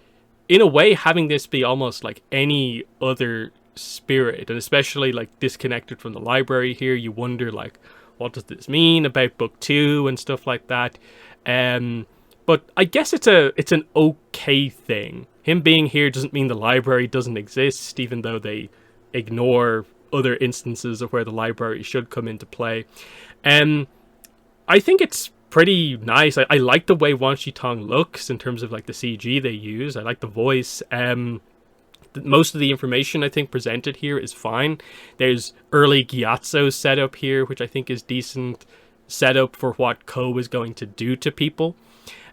S1: in a way, having this be almost like any other spirit, and especially like disconnected from the library here. You wonder, like, what does this mean about book 2 and stuff like that? But I guess it's an okay thing. Him being here doesn't mean the library doesn't exist, even though they ignore other instances of where the library should come into play. I think it's pretty nice. I like the way Wan Shi Tong looks in terms of like the CG they use. I like the voice. Most of the information I think presented here is fine. There's early Gyatso setup here, which I think is decent setup for what Ko is going to do to people.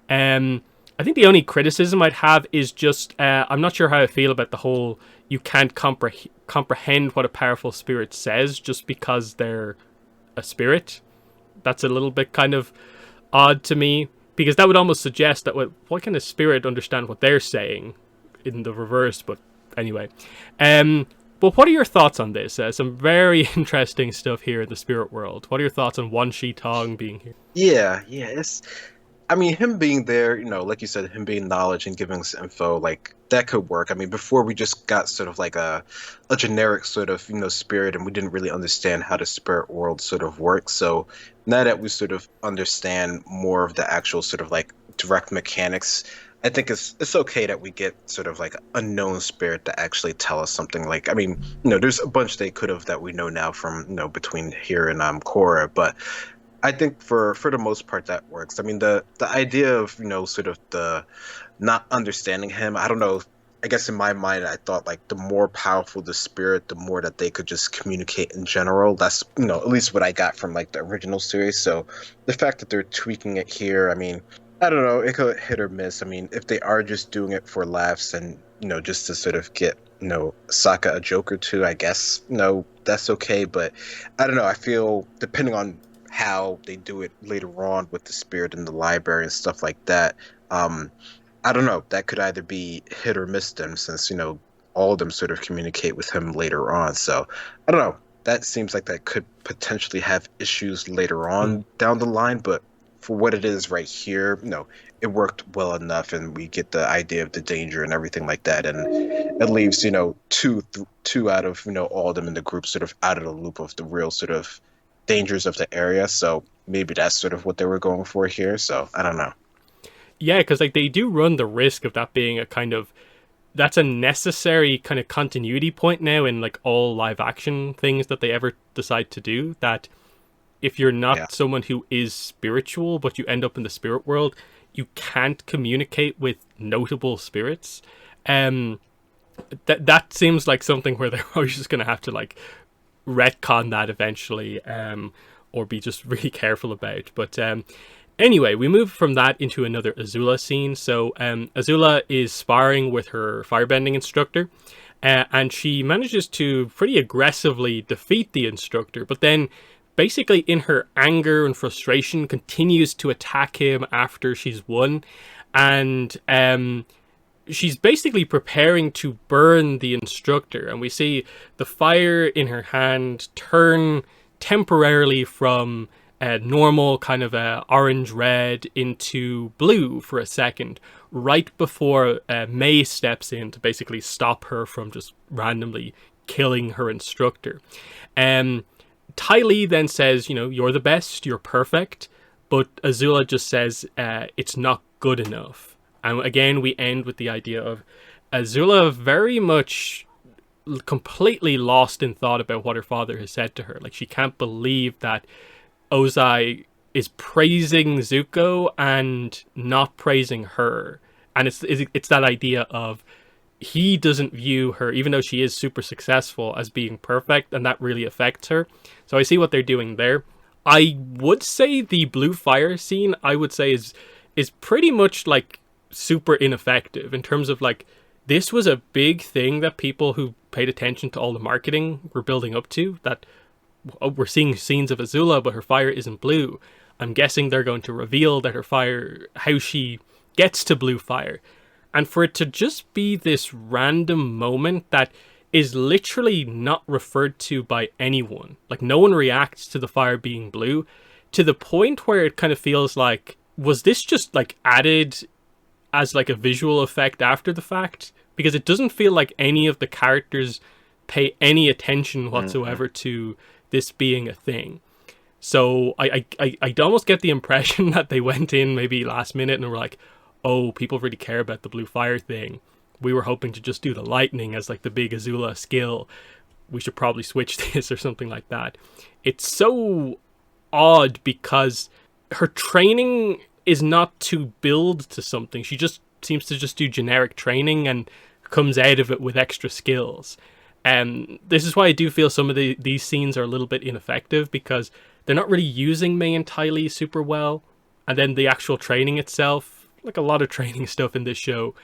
S1: I think the only criticism I'd have is just I'm not sure how I feel about the whole you can't comprehend what a powerful spirit says just because they're a spirit. That's a little bit kind of odd to me, because that would almost suggest that what kind of spirit understand what they're saying in the reverse. But anyway, but what are your thoughts on this? Some very interesting stuff here in the spirit world. What are your thoughts on Wan Shi Tong being here?
S2: Yeah, I mean, him being there, like you said, him being knowledge and giving us info, like that could work. I mean, before we just got sort of like a generic sort of, spirit, and we didn't really understand how the spirit world sort of works. So now that we sort of understand more of the actual sort of like direct mechanics, I think it's okay that we get sort of like unknown spirit to actually tell us something. Like, I mean, there's a bunch they could have that we know now from, between here and Korra, but I think for the most part that works. I mean, the idea of, sort of the not understanding him, I don't know. I guess in my mind, I thought like the more powerful the spirit, the more that they could just communicate in general. That's, at least what I got from like the original series. So the fact that they're tweaking it here, I mean, I don't know, it could hit or miss. I mean, if they are just doing it for laughs and, just to sort of get, Sokka a joke or two, I guess, that's okay. But I don't know. I feel depending on how they do it later on with the spirit in the library and stuff like that, I don't know. That could either be hit or miss them since, all of them sort of communicate with him later on. So I don't know. That seems like that could potentially have issues later on down the line, but for what it is right here, it worked well enough, and we get the idea of the danger and everything like that, and it leaves, two out of, all of them in the group sort of out of the loop of the real sort of dangers of the area. So maybe that's sort of what they were going for here. So I don't know.
S1: Yeah, because like they do run the risk of that being that's a necessary kind of continuity point now in like all live action things that they ever decide to do, that if you're not someone who is spiritual, but you end up in the spirit world, you can't communicate with notable spirits. That seems like something where they're always just going to have to like retcon that eventually, or be just really careful about. But anyway, we move from that into another Azula scene. So Azula is sparring with her firebending instructor, and she manages to pretty aggressively defeat the instructor, but then basically in her anger and frustration continues to attack him after she's won, and she's basically preparing to burn the instructor, and we see the fire in her hand turn temporarily from a normal kind of orange red into blue for a second, right before May steps in to basically stop her from just randomly killing her instructor. Ty Lee then says, you're the best, you're perfect, but Azula just says it's not good enough. And again, we end with the idea of Azula very much completely lost in thought about what her father has said to her. Like, she can't believe that Ozai is praising Zuko and not praising her. And it's that idea of he doesn't view her, even though she is super successful, as being perfect, and that really affects her. So I see what they're doing there. I would say the blue fire scene, I would say is pretty much like super ineffective in terms of like, this was a big thing that people who paid attention to all the marketing were building up to, that we're seeing scenes of Azula, but her fire isn't blue. I'm guessing they're going to reveal that her fire, how she gets to blue fire. And for it to just be this random moment that is literally not referred to by anyone. Like, no one reacts to the fire being blue, to the point where it kind of feels like, was this just like added as like a visual effect after the fact? Because it doesn't feel like any of the characters pay any attention whatsoever to this being a thing. So I'd almost get the impression that they went in maybe last minute and were like, oh, people really care about the blue fire thing. We were hoping to just do the lightning as like the big Azula skill. We should probably switch this or something like that. It's so odd because her training is not to build to something. She just seems to just do generic training and comes out of it with extra skills. And this is why I do feel some of these scenes are a little bit ineffective, because they're not really using May and Ty Lee super well. And then the actual training itself, like a lot of training stuff in this show,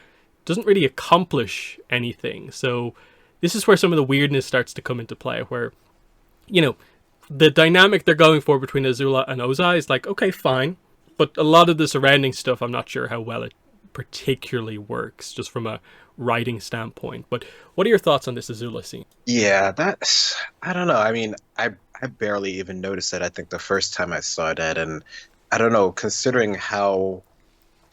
S1: doesn't really accomplish anything. So this is where some of the weirdness starts to come into play, where, the dynamic they're going for between Azula and Ozai is like, okay, fine. But a lot of the surrounding stuff, I'm not sure how well it particularly works, just from a writing standpoint. But what are your thoughts on this Azula scene?
S2: Yeah, that's I don't know. I mean, I barely even noticed it. I think the first time I saw that, and I don't know, considering how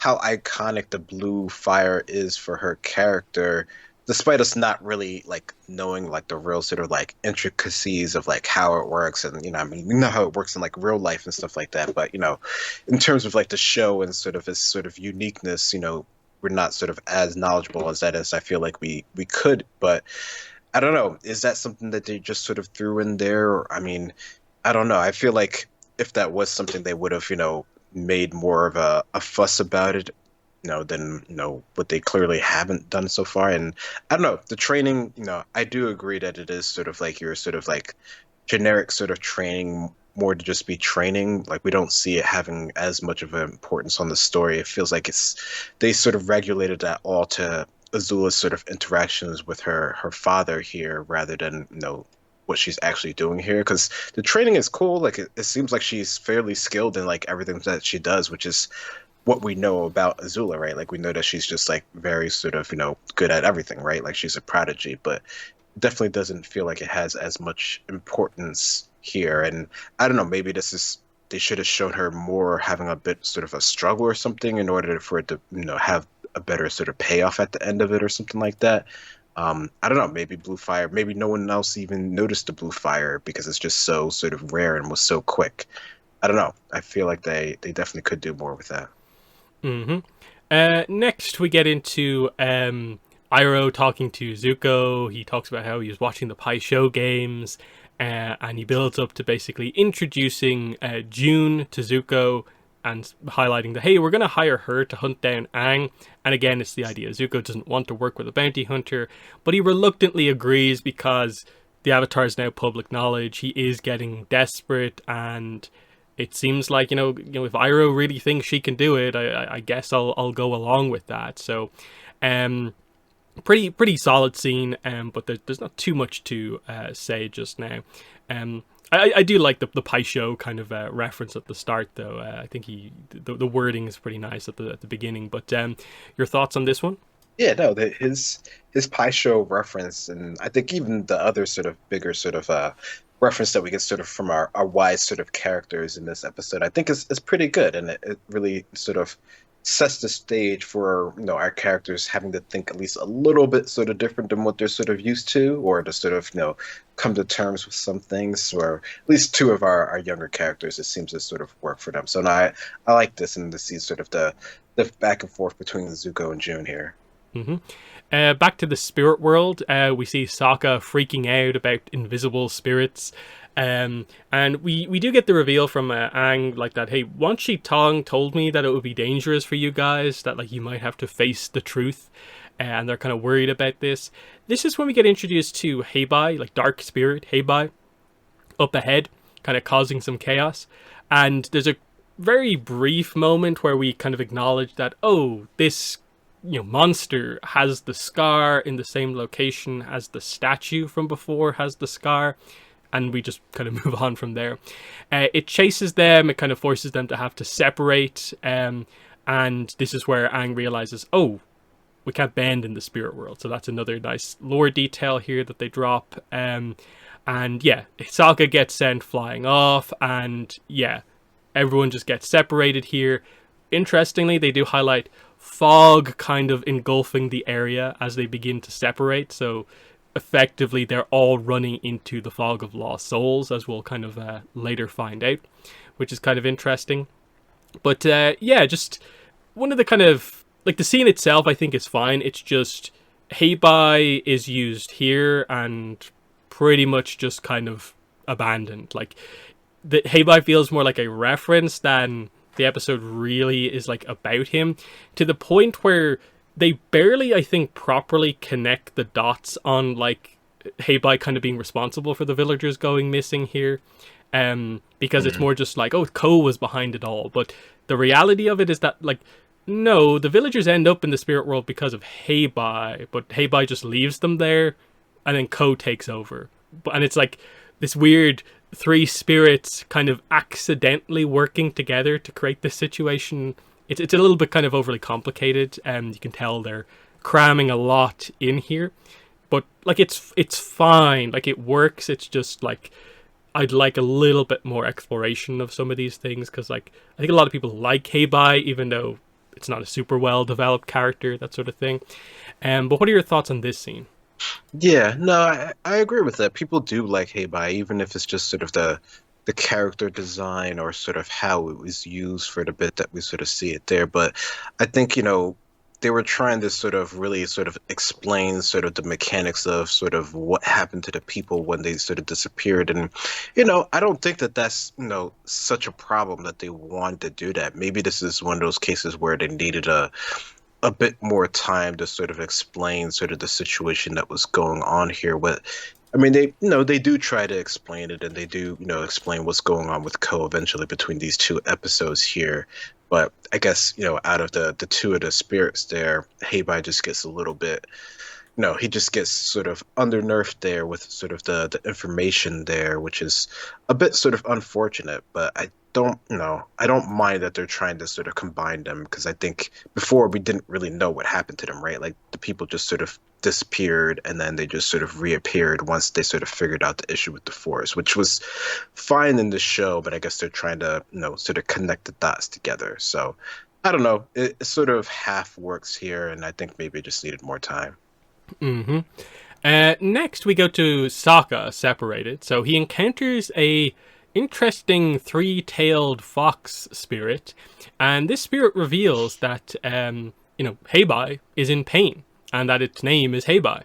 S2: iconic the blue fire is for her character, despite us not really like knowing like the real sort of like intricacies of like how it works, and I mean, we know how it works in like real life and stuff like that, but in terms of like the show and sort of its sort of uniqueness, we're not sort of as knowledgeable as that is. I feel like we could, but I don't know. Is that something that they just sort of threw in there? I mean, I don't know. I feel like if that was something they would have, made more of a fuss about it, than, what they clearly haven't done so far. And I don't know, the training, I do agree that it is sort of like your sort of like generic sort of training, more to just be training. Like we don't see it having as much of an importance on the story. It feels like they sort of regulated that all to Azula's sort of interactions with her father here, rather than what she's actually doing here. Because the training is cool. Like it seems like she's fairly skilled in like everything that she does, which is what we know about Azula, right? Like we know that she's just like very sort of good at everything, right? Like she's a prodigy, but definitely doesn't feel like it has as much importance here. And I don't know, maybe they should have shown her more having a bit sort of a struggle or something in order for it to have a better sort of payoff at the end of it or something like that. I don't know, maybe blue fire, maybe no one else even noticed the blue fire because it's just so sort of rare and was so quick. I don't know. I feel like they definitely could do more with that.
S1: Mm-hmm. Next, we get into Iroh talking to Zuko. He talks about how he was watching the Pai Sho games, and he builds up to basically introducing June to Zuko and highlighting that, hey, we're going to hire her to hunt down Aang. And again, it's the idea. Zuko doesn't want to work with a bounty hunter, but he reluctantly agrees because the Avatar is now public knowledge. He is getting desperate, and it seems like, if Iroh really thinks she can do it, I guess I'll go along with that. So, pretty solid scene, but there's not too much to say just now. I do like the Pai Sho kind of reference at the start, though. I think the wording is pretty nice at the beginning. But your thoughts on this one?
S2: Yeah, no, his Pai Sho reference, and I think even the other sort of bigger sort of reference that we get sort of from our wise sort of characters in this episode, I think is pretty good, and it really sort of sets the stage for our characters having to think at least a little bit sort of different than what they're sort of used to, or to sort of come to terms with some things. Or at least two of our younger characters, it seems to sort of work for them. So no, I like this, and to see sort of the back and forth between Zuko and June here.
S1: Mm-hmm. Back to the spirit world, we see Sokka freaking out about invisible spirits. And we do get the reveal from Aang, like that, hey, Wan Shi Tong told me that it would be dangerous for you guys, that like you might have to face the truth, and they're kind of worried about this. This is when we get introduced to Heibai, like dark spirit Heibai, up ahead, kind of causing some chaos. And there's a very brief moment where we kind of acknowledge that, oh, this monster has the scar in the same location as the statue from before has the scar, and we just kind of move on from there. It chases them, it kind of forces them to have to separate, and this is where Aang realizes, oh, we can't bend in the spirit world. So that's another nice lore detail here that they drop. And yeah, Sokka gets sent flying off, and yeah, everyone just gets separated here. Interestingly, they do highlight fog kind of engulfing the area as they begin to separate, so effectively they're all running into the fog of lost souls, as we'll kind of later find out, which is kind of interesting. But yeah, just one of the kind of, like, the scene itself I think is fine. It's just Heibai is used here and pretty much just kind of abandoned. Like, the Heibai feels more like a reference than the episode really is like about him, to the point where they barely, I think, properly connect the dots on like Heibai kind of being responsible for the villagers going missing here, because it's more just like, oh, Ko was behind it all. But the reality of it is that, like, no, the villagers end up in the spirit world because of Heibai, but Heibai just leaves them there, and then Ko takes over. And it's like this weird three spirits kind of accidentally working together to create this situation. It's a little bit kind of overly complicated, and you can tell they're cramming a lot in here. But like it's fine, like it works. It's just like I'd like a little bit more exploration of some of these things, because like I think a lot of people like Heibai, even though it's not a super well developed character, that sort of thing. But what are your thoughts on this scene?
S2: Yeah, no, I agree with that. People do like Heibai, even if it's just sort of the character design or sort of how it was used for the bit that we sort of see it there. But I think, they were trying to sort of really sort of explain sort of the mechanics of sort of what happened to the people when they sort of disappeared. And, I don't think that that's, such a problem that they wanted to do that. Maybe this is one of those cases where they needed a bit more time to sort of explain sort of the situation that was going on here. But I mean, they do try to explain it, and they do, explain what's going on with Ko eventually between these two episodes here. But I guess, out of the two of the spirits there, Heibai just gets a little bit, he just gets sort of undernerfed there with sort of the information there, which is a bit sort of unfortunate. But I don't mind that they're trying to sort of combine them, because I think before we didn't really know what happened to them, right? Like the people just sort of disappeared, and then they just sort of reappeared once they sort of figured out the issue with the forest, which was fine in the show, but I guess they're trying to, sort of connect the dots together. So I don't know. It sort of half works here, and I think maybe it just needed more time.
S1: Mm-hmm. Next, we go to Sokka separated. So he encounters a interesting three-tailed fox spirit, and this spirit reveals that Heibai is in pain and that its name is Heibai.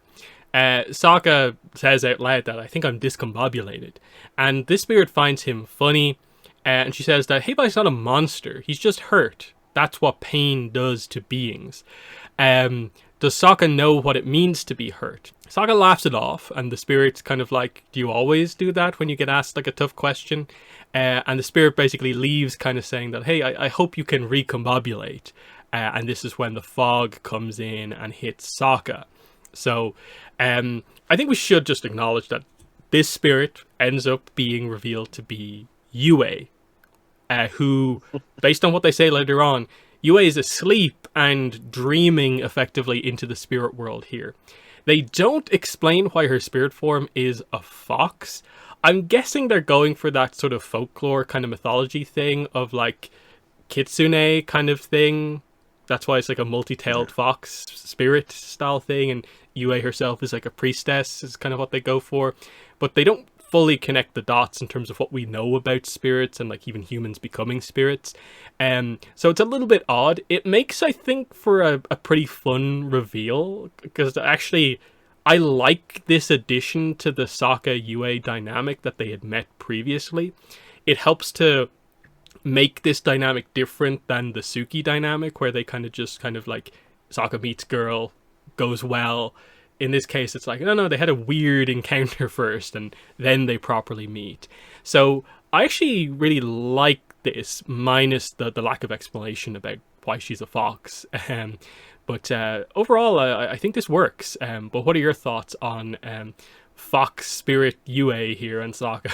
S1: Sokka says out loud that I think I'm discombobulated, and this spirit finds him funny, and she says that Heibai's not a monster, he's just hurt. That's what pain does to beings. Does Sokka know what it means to be hurt? Sokka laughs it off, and the spirit's kind of like, do you always do that when you get asked like a tough question? And the spirit basically leaves kind of saying that, hey, I hope you can recombobulate. And this is when the fog comes in and hits Sokka. So I think we should just acknowledge that this spirit ends up being revealed to be Yue, who, based on what they say later on, Yue is asleep and dreaming effectively into the spirit world here. They don't explain why her spirit form is a fox. I'm guessing they're going for that sort of folklore kind of mythology thing of like kitsune kind of thing. That's why it's like a multi-tailed fox spirit style thing, and Yue herself is like a priestess is kind of what they go for. But they don't fully connect the dots in terms of what we know about spirits and like even humans becoming spirits. So it's a little bit odd. It makes, I think, for a pretty fun reveal, because actually I like this addition to the Sokka Yue dynamic that they had met previously. It helps to make this dynamic different than the Suki dynamic, where they kind of like Sokka meets girl, goes well. In this case, it's like, no, they had a weird encounter first, and then they properly meet. So I actually really like this, minus the lack of explanation about why she's a fox. But overall, I think this works. But what are your thoughts on fox spirit Yue here and Sokka?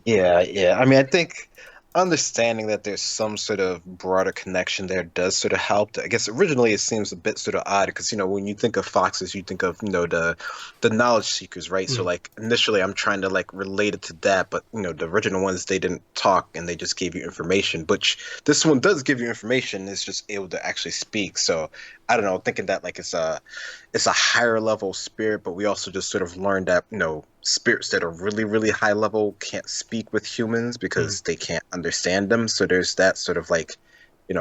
S2: Yeah. I mean, I think understanding that there's some sort of broader connection there does sort of help. I guess originally it seems a bit sort of odd because, when you think of foxes, you think of, the knowledge seekers, right? So like initially I'm trying to like relate it to that, but the original ones, they didn't talk and they just gave you information, but this one does give you information. It's just able to actually speak. So I don't know, thinking that like it's a higher level spirit, but we also just sort of learned that, spirits that are really, really high level can't speak with humans because they can't understand them. So there's that sort of like,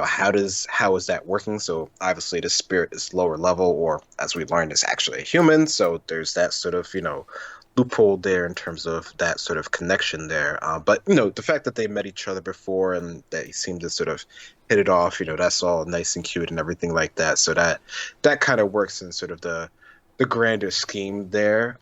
S2: how is that working? So obviously the spirit is lower level, or as we learned, is actually a human. So there's that sort of, loophole there in terms of that sort of connection there. But, the fact that they met each other before and they seemed to sort of hit it off, that's all nice and cute and everything like that. So that kind of works in sort of the grander scheme there.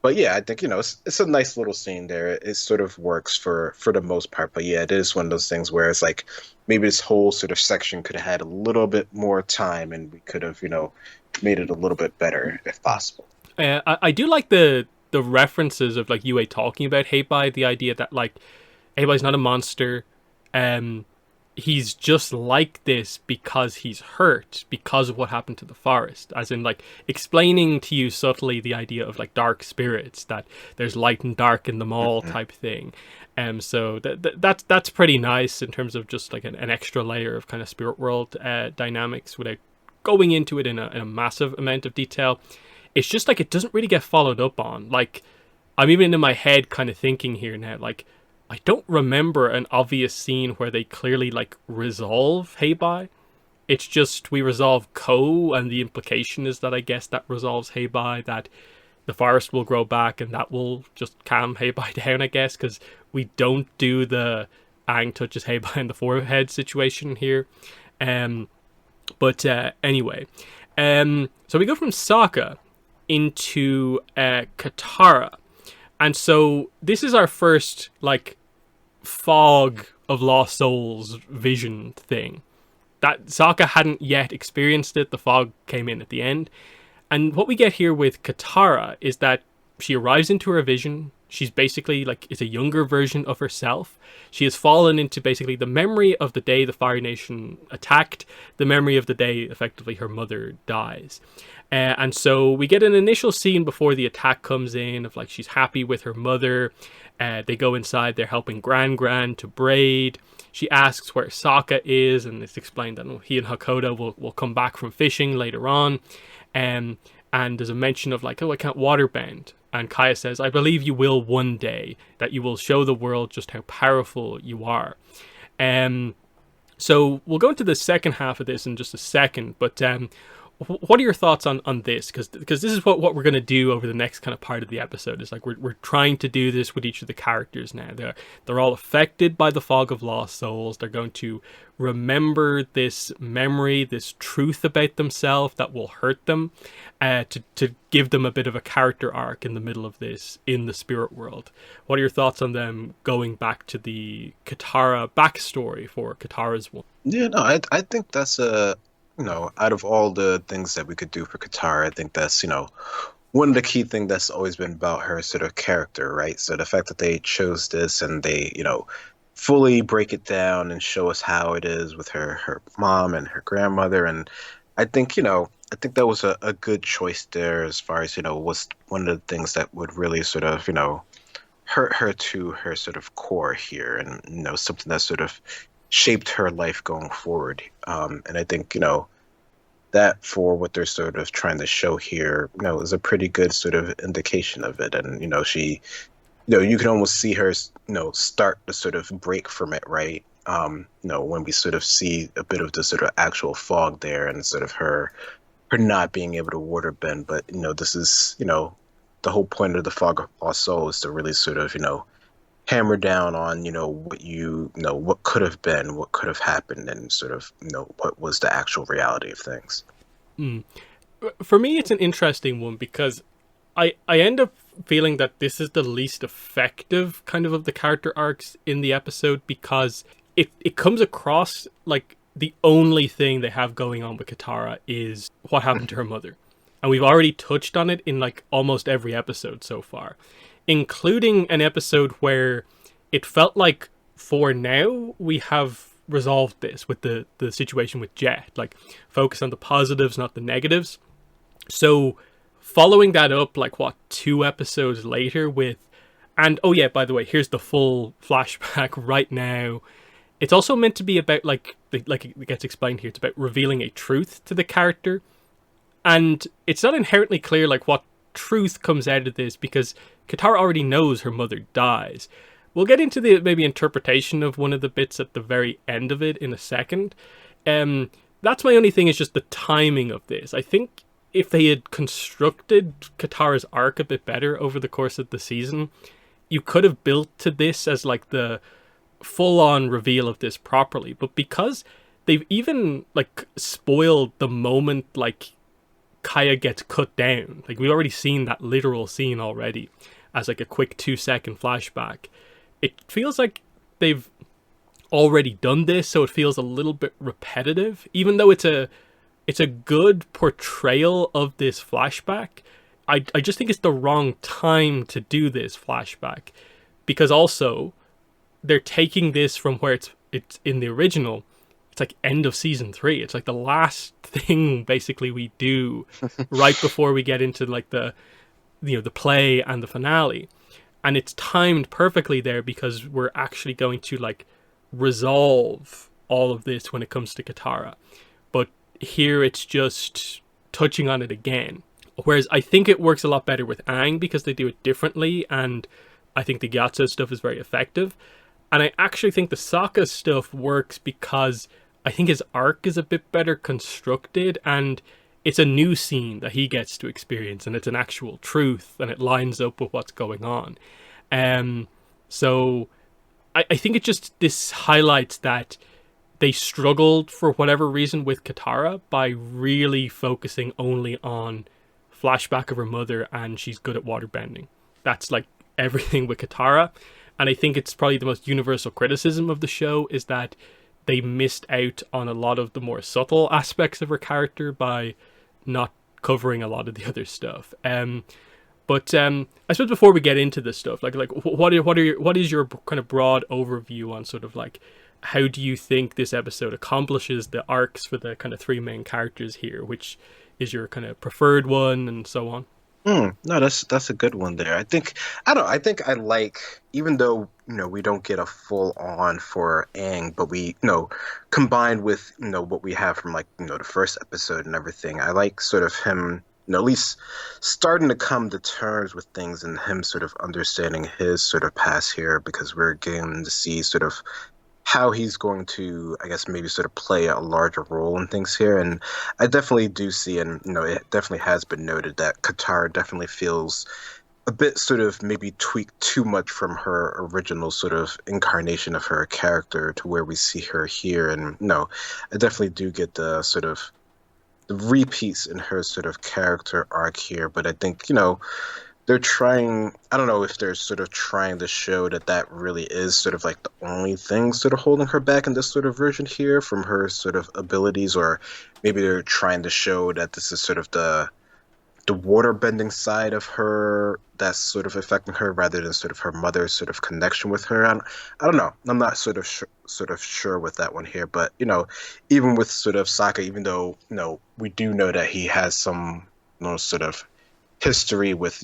S2: But yeah, I think, it's a nice little scene there. It sort of works for the most part. But yeah, it is one of those things where it's like maybe this whole sort of section could have had a little bit more time and we could have, made it a little bit better if possible.
S1: I do like the the references of like Yue talking about Heibai, the idea that like Heibai's not a monster, he's just like this because he's hurt because of what happened to the forest, as in like explaining to you subtly the idea of like dark spirits, that there's light and dark in them all type thing. So that's pretty nice in terms of just like an extra layer of kind of spirit world dynamics without going into it in a massive amount of detail. It's just like it doesn't really get followed up on. Like, I'm even in my head kind of thinking here now, like, I don't remember an obvious scene where they clearly like resolve Heibai. It's just we resolve Ko, and the implication is that I guess that resolves Heibai, that the forest will grow back and that will just calm Heibai down, I guess, because we don't do the Aang touches Heibai in the forehead situation here. But anyway, so we go from Sokka into Katara. And so this is our first like fog of lost souls vision thing. That Sokka hadn't yet experienced it. The fog came in at the end. And what we get here with Katara is that she arrives into her vision. She's basically like, it's a younger version of herself. She has fallen into basically the memory of the day the Fire Nation attacked, the memory of the day effectively her mother dies. And so we get an initial scene before the attack comes in of like, she's happy with her mother. They go inside, they're helping Gran to braid. She asks where Sokka is, and it's explained that he and Hakoda will come back from fishing later on. And there's a mention of like, oh, I can't waterbend. And Kaya says, I believe you will one day, that you will show the world just how powerful you are. So we'll go into the second half of this in just a second, but what are your thoughts on this? Because this is what we're going to do over the next kind of part of the episode. Is like we're trying to do this with each of the characters now. They're all affected by the fog of lost souls. They're going to remember this memory, this truth about themselves that will hurt them, to give them a bit of a character arc in the middle of this in the spirit world. What are your thoughts on them going back to the Katara backstory for Katara's one?
S2: Yeah, no, I think that's out of all the things that we could do for Katara, I think that's, one of the key things that's always been about her sort of character, right? So the fact that they chose this and they, fully break it down and show us how it is with her mom and her grandmother. And I think, that was a good choice there as far as, was one of the things that would really sort of, hurt her to her sort of core here, and, something that sort of shaped her life going forward. And I think, that for what they're sort of trying to show here, is a pretty good sort of indication of it. And, she, you can almost see her, start to sort of break from it, right? When we sort of see a bit of the sort of actual fog there and sort of her not being able to waterbend. But, this is, the whole point of the fog of lost souls is to really sort of, hammer down on, what could have been, what could have happened, and sort of, what was the actual reality of things.
S1: For me, it's an interesting one because I end up feeling that this is the least effective kind of the character arcs in the episode, because it comes across like the only thing they have going on with Katara is what happened to her mother. And we've already touched on it in like almost every episode so far, including an episode where it felt like for now we have resolved this with the situation with Jet, like focus on the positives, not the negatives. So following that up, like 2 episodes later with, and oh yeah, by the way, here's the full flashback right now. It's also meant to be about like it gets explained here, it's about revealing a truth to the character. And it's not inherently clear like what truth comes out of this, because Katara already knows her mother dies. We'll get into the maybe interpretation of one of the bits at the very end of it in a second. That's my only thing, is just the timing of this. I think if they had constructed Katara's arc a bit better over the course of the season, you could have built to this as like the full-on reveal of this properly. But because they've even like spoiled the moment like Kaya gets cut down, like we've already seen that literal scene already as like a quick 2-second flashback, it feels like they've already done this, so it feels a little bit repetitive. Even though it's a good portrayal of this flashback, I just think it's the wrong time to do this flashback, because also they're taking this from where it's in the original. It's like end of season 3. It's like the last thing basically we do right before we get into like the the play and the finale, and it's timed perfectly there because we're actually going to like resolve all of this when it comes to Katara. But here it's just touching on it again. Whereas I think it works a lot better with Aang because they do it differently, and I think the Gyatso stuff is very effective. And I actually think the Sokka stuff works because I think his arc is a bit better constructed, and it's a new scene that he gets to experience, and it's an actual truth, and it lines up with what's going on. So I think it just, this highlights that they struggled for whatever reason with Katara by really focusing only on flashback of her mother, and she's good at waterbending. That's like everything with Katara. And I think it's probably the most universal criticism of the show is that they missed out on a lot of the more subtle aspects of her character by not covering a lot of the other stuff. But I suppose before we get into this stuff, like what is your kind of broad overview on sort of like how do you think this episode accomplishes the arcs for the kind of 3 main characters here? Which is your kind of preferred one, and so on?
S2: No, that's a good one there. I think I like, even though we don't get a full on for Aang, but we combined with what we have from like the first episode and everything, I like sort of him at least starting to come to terms with things, and him sort of understanding his sort of past here, because we're getting to see sort of how he's going to, I guess, maybe sort of play a larger role in things here. And I definitely do see, and it definitely has been noted that Katara definitely feels a bit sort of maybe tweaked too much from her original sort of incarnation of her character to where we see her here. And I definitely do get the sort of the repeats in her sort of character arc here. But I think they're trying, I don't know if they're sort of trying to show that really is sort of like the only thing sort of holding her back in this sort of version here from her sort of abilities, or maybe they're trying to show that this is sort of the water bending side of her that's sort of affecting her, rather than sort of her mother's sort of connection with her. I don't know. I'm not sort of sure with that one here, but even with sort of Sokka, even though we do know that he has some sort of history with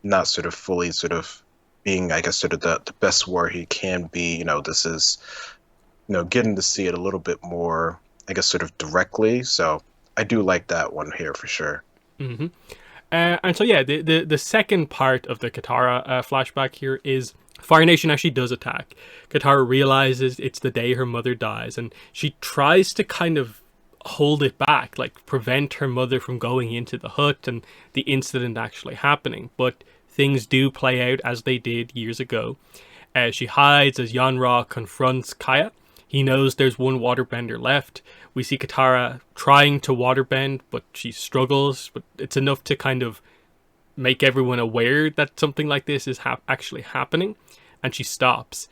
S2: not sort of fully sort of being, I guess, sort of the best warrior he can be. This is getting to see it a little bit more, I guess, sort of directly. So I do like that one here for sure.
S1: Mm-hmm. And so yeah, the second part of the Katara flashback here is Fire Nation actually does attack. Katara realizes it's the day her mother dies, and she tries to kind of hold it back, like prevent her mother from going into the hut and the incident actually happening. But things do play out as they did years ago. She hides as Yanra confronts Kaya. He knows there's one waterbender left. We see Katara trying to waterbend, but she struggles. But it's enough to kind of make everyone aware that something like this is actually happening, and she stops.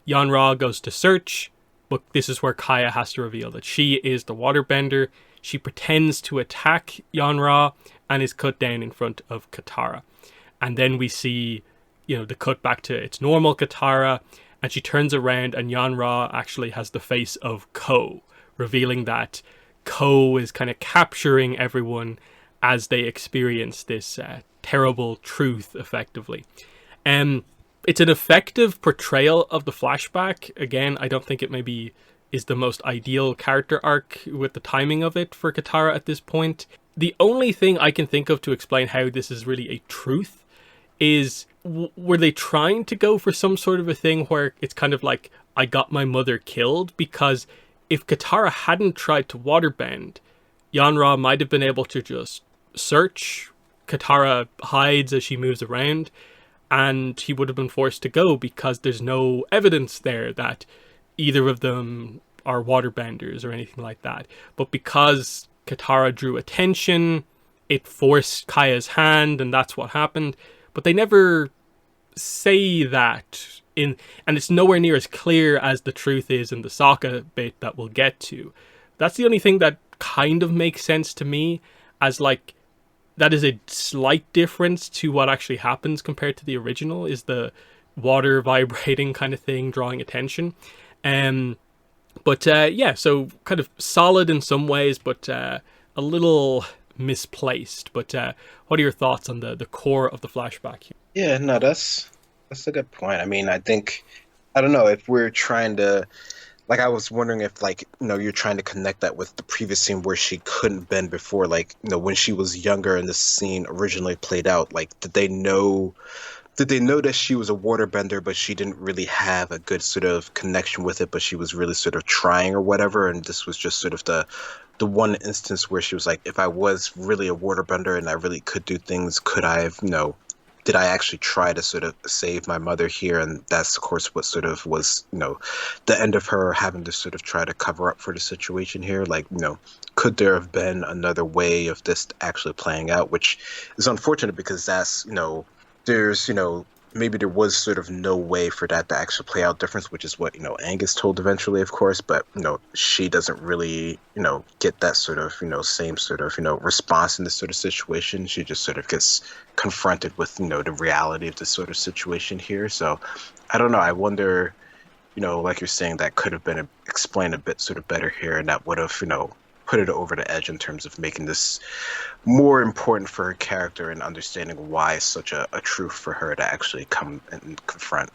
S1: Yanra goes to search, but this is where Kaya has to reveal that she is the waterbender. She pretends to attack Yanra and is cut down in front of Katara. And then we see, the cut back to its normal Katara, and she turns around and Yanra actually has the face of Ko, revealing that Ko is kind of capturing everyone as they experience this terrible truth, effectively. It's an effective portrayal of the flashback. Again, I don't think it maybe is the most ideal character arc with the timing of it for Katara at this point. The only thing I can think of to explain how this is really a truth is, were they trying to go for some sort of a thing where it's kind of like, I got my mother killed? Because if Katara hadn't tried to waterbend, Yanra might have been able to just search. Katara hides as she moves around, and he would have been forced to go because there's no evidence there that either of them are waterbenders or anything like that. But because Katara drew attention, it forced Kaya's hand, and that's what happened. But they never say that and it's nowhere near as clear as the truth is in the Sokka bit that we'll get to. That's the only thing that kind of makes sense to me, as like that is a slight difference to what actually happens compared to the original, is the water vibrating kind of thing drawing attention. But yeah, so kind of solid in some ways, but a little misplaced. But what are your thoughts on the core of the flashback here?
S2: Yeah, no, that's a good point. I mean, I think I don't know if we're trying to like I was wondering if like you're trying to connect that with the previous scene where she couldn't bend before, like when she was younger and this scene originally played out. Like, did they know that she was a waterbender, but she didn't really have a good sort of connection with it, but she was really sort of trying or whatever, and this was just sort of the one instance where she was like, if I was really a waterbender and I really could do things, could I have, did I actually try to sort of save my mother here? And that's, of course, what sort of was, the end of her having to sort of try to cover up for the situation here. Like, could there have been another way of this actually playing out? Which is unfortunate because that's, there's, maybe there was sort of no way for that to actually play out difference, which is what, Angus told eventually, of course, but, she doesn't really, get that sort of, same sort of, response in this sort of situation. She just sort of gets confronted with, the reality of this sort of situation here. So I don't know. I wonder, like you're saying, that could have been explained a bit sort of better here, and that would have, put it over the edge in terms of making this more important for her character and understanding why it's such a truth for her to actually come and confront.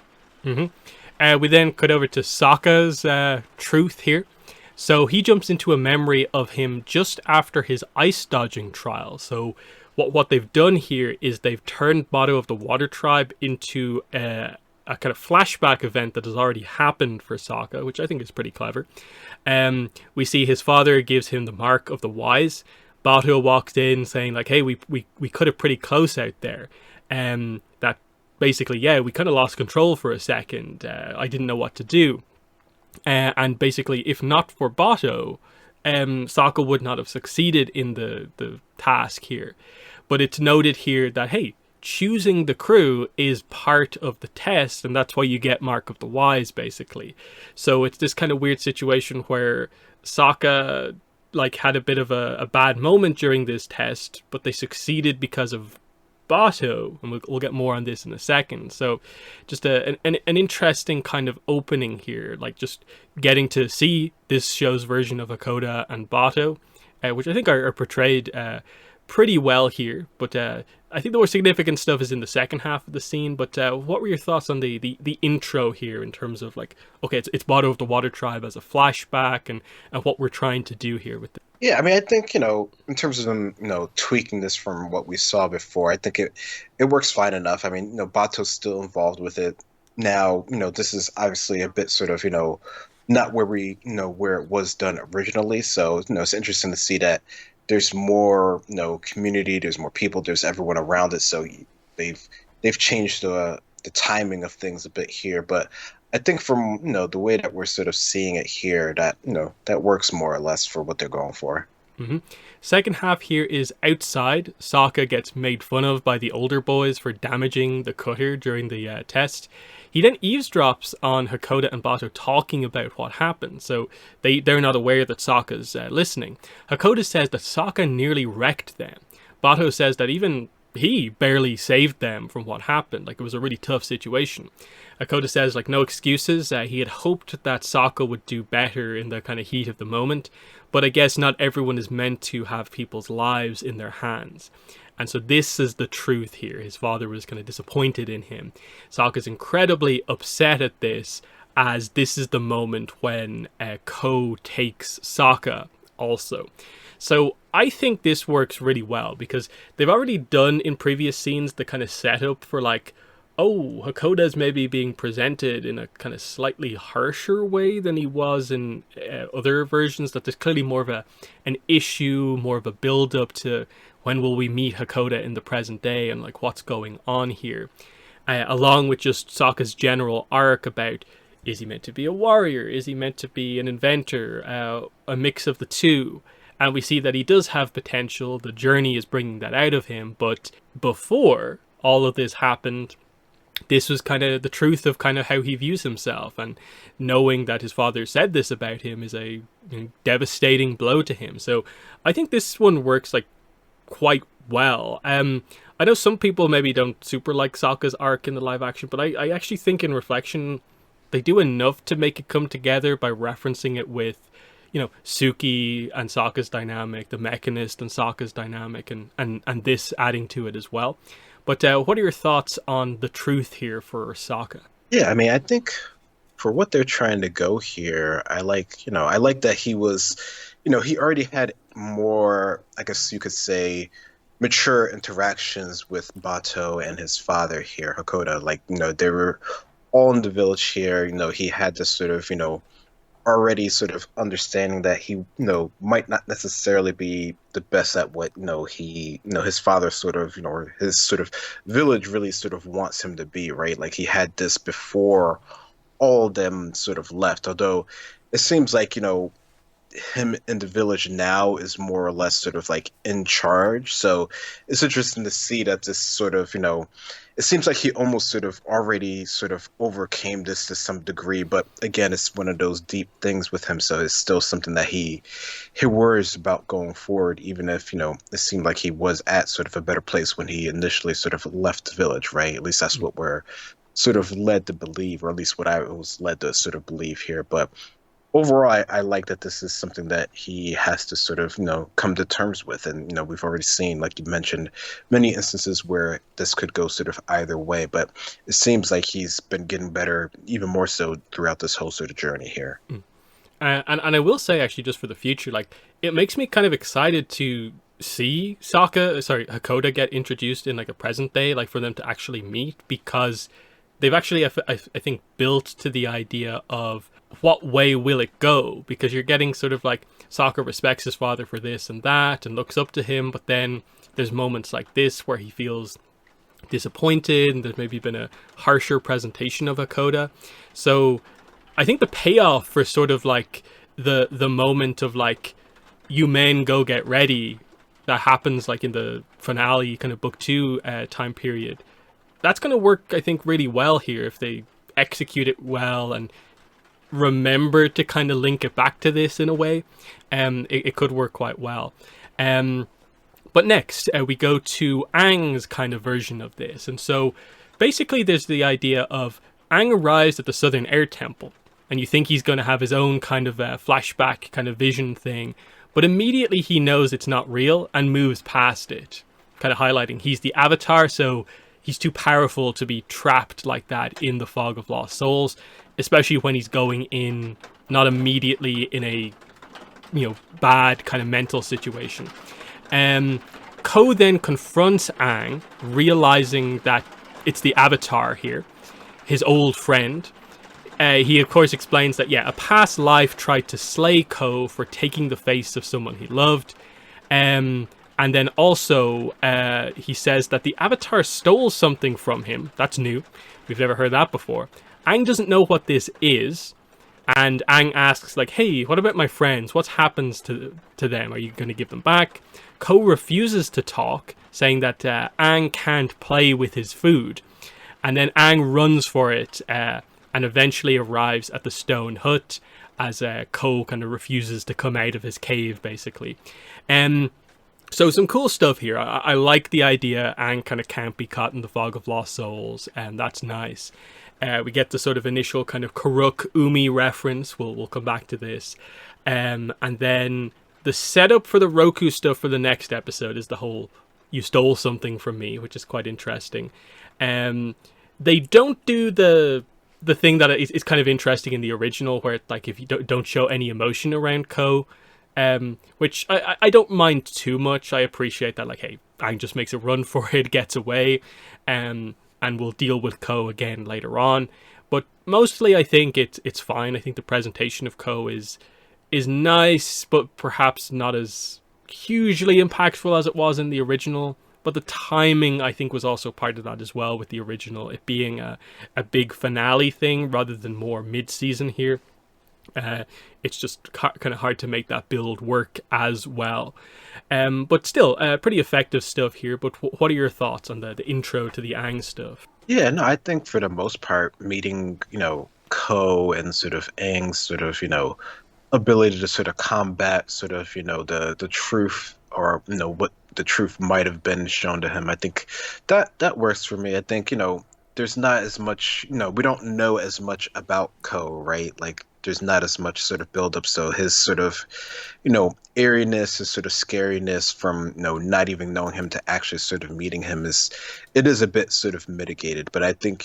S1: We then cut over to Sokka's truth here. So he jumps into a memory of him just after his ice dodging trial. So what they've done here is they've turned Bato of the Water Tribe into a kind of flashback event that has already happened for Sokka, which I think is pretty clever. We see his father gives him the Mark of the Wise. Bato walks in saying like, hey, we cut it pretty close out there. That basically, yeah, we kind of lost control for a second. I didn't know what to do. And basically, if not for Bato, Sokka would not have succeeded in the task here. But it's noted here that, hey, choosing the crew is part of the test, and that's why you get Mark of the Wise, basically. So it's this kind of weird situation where Sokka had a bit of a bad moment during this test, but they succeeded because of Bato, and we'll get more on this in a second. So just an interesting kind of opening here, like just getting to see this show's version of Hakoda and Bato, which I think are portrayed pretty well here, but I think the more significant stuff is in the second half of the scene. But what were your thoughts on the intro here in terms of like, okay, it's Bato of the Water Tribe as a flashback, and what we're trying to do here with it?
S2: Yeah, I mean, I think, in terms of them, tweaking this from what we saw before, I think it works fine enough. I mean, Bato's still involved with it. Now, this is obviously a bit sort of, not where where it was done originally. So, it's interesting to see that there's more, community, there's more people, there's everyone around it. So they've changed the timing of things a bit here. But I think from, the way that we're sort of seeing it here, that, that works more or less for what they're going for.
S1: Second half here is outside. Sokka gets made fun of by the older boys for damaging the cutter during the test. He then eavesdrops on Hakoda and Bato talking about what happened, so they're not aware that Sokka's listening. Hakoda says that Sokka nearly wrecked them. Bato says that even he barely saved them from what happened, like it was a really tough situation. Hakoda says like no excuses, he had hoped that Sokka would do better in the kind of heat of the moment, but I guess not everyone is meant to have people's lives in their hands. And so this is the truth here. His father was kind of disappointed in him. Sokka's incredibly upset at this, as this is the moment when Ko takes Sokka also. So I think this works really well, because they've already done in previous scenes the kind of setup for like, oh, Hakoda's maybe being presented in a kind of slightly harsher way than he was in other versions, that there's clearly more of an issue, more of a build-up to when will we meet Hakoda in the present day and like what's going on here. Along with just Sokka's general arc about, is he meant to be a warrior? Is he meant to be an inventor? A mix of the two. And we see that he does have potential. The journey is bringing that out of him. But before all of this happened, this was kind of the truth of kind of how he views himself, and knowing that his father said this about him is a devastating blow to him. So I think this one works like quite well. I know some people maybe don't super like Sokka's arc in the live action, but I actually think in reflection they do enough to make it come together by referencing it with, Suki and Sokka's dynamic, the Mechanist and Sokka's dynamic, and this adding to it as well. But what are your thoughts on the truth here for Sokka?
S2: Yeah, I mean, I think for what they're trying to go here, I like that he was, he already had more, I guess you could say, mature interactions with Bato and his father here, Hakoda. Like, they were all in the village here. He had this sort of, already sort of understanding that he, might not necessarily be the best at what, his father sort of, or his sort of village really sort of wants him to be, right? Like he had this before all of them sort of left, although it seems like, him in the village now is more or less sort of like in charge. So it's interesting to see that this sort of, it seems like he almost sort of already sort of overcame this to some degree. But again, it's one of those deep things with him. So it's still something that he worries about going forward, even if, it seemed like he was at sort of a better place when he initially sort of left the village, right? At least that's what we're sort of led to believe, or at least what I was led to sort of believe here. But overall, I like that this is something that he has to sort of, come to terms with. And, we've already seen, like you mentioned, many instances where this could go sort of either way. But it seems like he's been getting better, even more so throughout this whole sort of journey here.
S1: And I will say, actually, just for the future, like, it makes me kind of excited to see Hakoda get introduced in, like, a present day, like, for them to actually meet, because they've actually, I think, built to the idea of what way will it go, because you're getting sort of like Sokka respects his father for this and that and looks up to him, but then there's moments like this where he feels disappointed and there's maybe been a harsher presentation of Hakoda. So I think the payoff for sort of like the moment of like, you men go get ready, that happens like in the finale kind of book 2 time period, that's going to work, I think, really well here if they execute it well and remember to kind of link it back to this in a way. It could work quite well. But next we go to Aang's kind of version of this, and so basically there's the idea of Aang arrives at the Southern Air Temple, and you think he's going to have his own kind of flashback kind of vision thing, but immediately he knows it's not real and moves past it, kind of highlighting he's the Avatar, so he's too powerful to be trapped like that in the Fog of Lost Souls, especially when he's going in not immediately in a bad kind of mental situation. Ko then confronts Aang, realizing that it's the Avatar here, his old friend. He of course explains that a past life tried to slay Ko for taking the face of someone he loved. And then also he says that the Avatar stole something from him. That's new. We've never heard that before. Aang doesn't know what this is, and Aang asks, like, hey, what about my friends? What happens to them? Are you going to give them back? Ko refuses to talk, saying that Aang can't play with his food. And then Aang runs for it and eventually arrives at the stone hut as Ko kind of refuses to come out of his cave, basically. So some cool stuff here. I like the idea Aang kind of can't be caught in the Fog of Lost Souls, and that's nice. We get the sort of initial kind of Karuk Umi reference. We'll come back to this. And then the setup for the Roku stuff for the next episode is the whole you stole something from me, which is quite interesting. They don't do the thing that is kind of interesting in the original, where like if you don't show any emotion around Ko, which I don't mind too much. I appreciate that, like, hey, Aang just makes a run for it, gets away, and we'll deal with Ko again later on. But mostly I think it's fine. I think the presentation of Ko is nice, but perhaps not as hugely impactful as it was in the original. But the timing, I think, was also part of that as well, with the original, it being a big finale thing rather than more mid-season here. It's just kind of hard to make that build work as well. But still, pretty effective stuff here. But what are your thoughts on the intro to the Aang stuff?
S2: Yeah, no, I think for the most part, meeting, Ko and sort of Aang's sort of, ability to sort of combat sort of, the truth, or, what the truth might have been shown to him. I think that works for me. I think, there's not as much, we don't know as much about Ko, right? Like there's not as much sort of build up. So his sort of, airiness, his sort of scariness from, not even knowing him to actually sort of meeting him it is a bit sort of mitigated. But I think,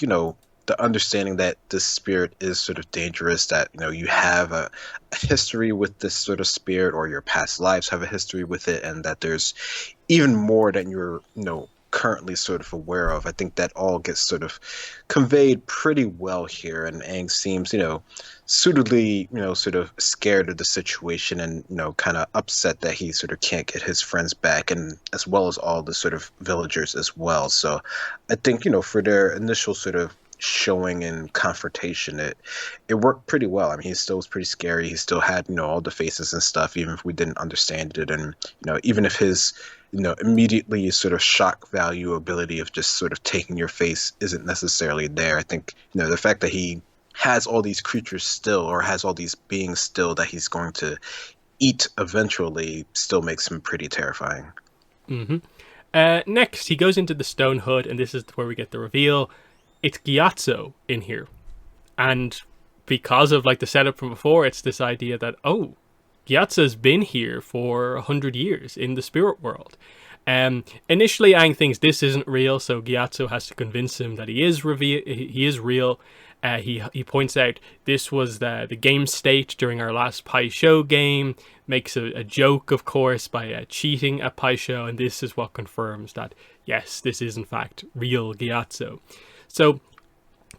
S2: the understanding that this spirit is sort of dangerous, that, you have a history with this sort of spirit, or your past lives have a history with it, and that there's even more than you're, currently sort of aware of. I think that all gets sort of conveyed pretty well here, and Aang seems, suitably, sort of scared of the situation, and, kind of upset that he sort of can't get his friends back, and as well as all the sort of villagers as well. So I think, for their initial sort of showing and confrontation, it worked pretty well. I mean, he still was pretty scary. He still had, all the faces and stuff, even if we didn't understand it. And, even if his, immediately sort of shock value ability of just sort of taking your face isn't necessarily there, I think, the fact that he has all these creatures still, or has all these beings still that he's going to eat eventually, still makes him pretty terrifying.
S1: Mm-hmm. Next, he goes into the Stone Hood, and this is where we get the reveal. It's Gyatso in here. And because of like the setup from before, it's this idea that, oh, Gyatso's been here for 100 years in the spirit world. Initially, Aang thinks this isn't real, so Gyatso has to convince him that he is real. He points out this was the game state during our last Pai Sho game, makes a joke, of course, by cheating at Pai Sho, and this is what confirms that, yes, this is in fact real Gyatso. So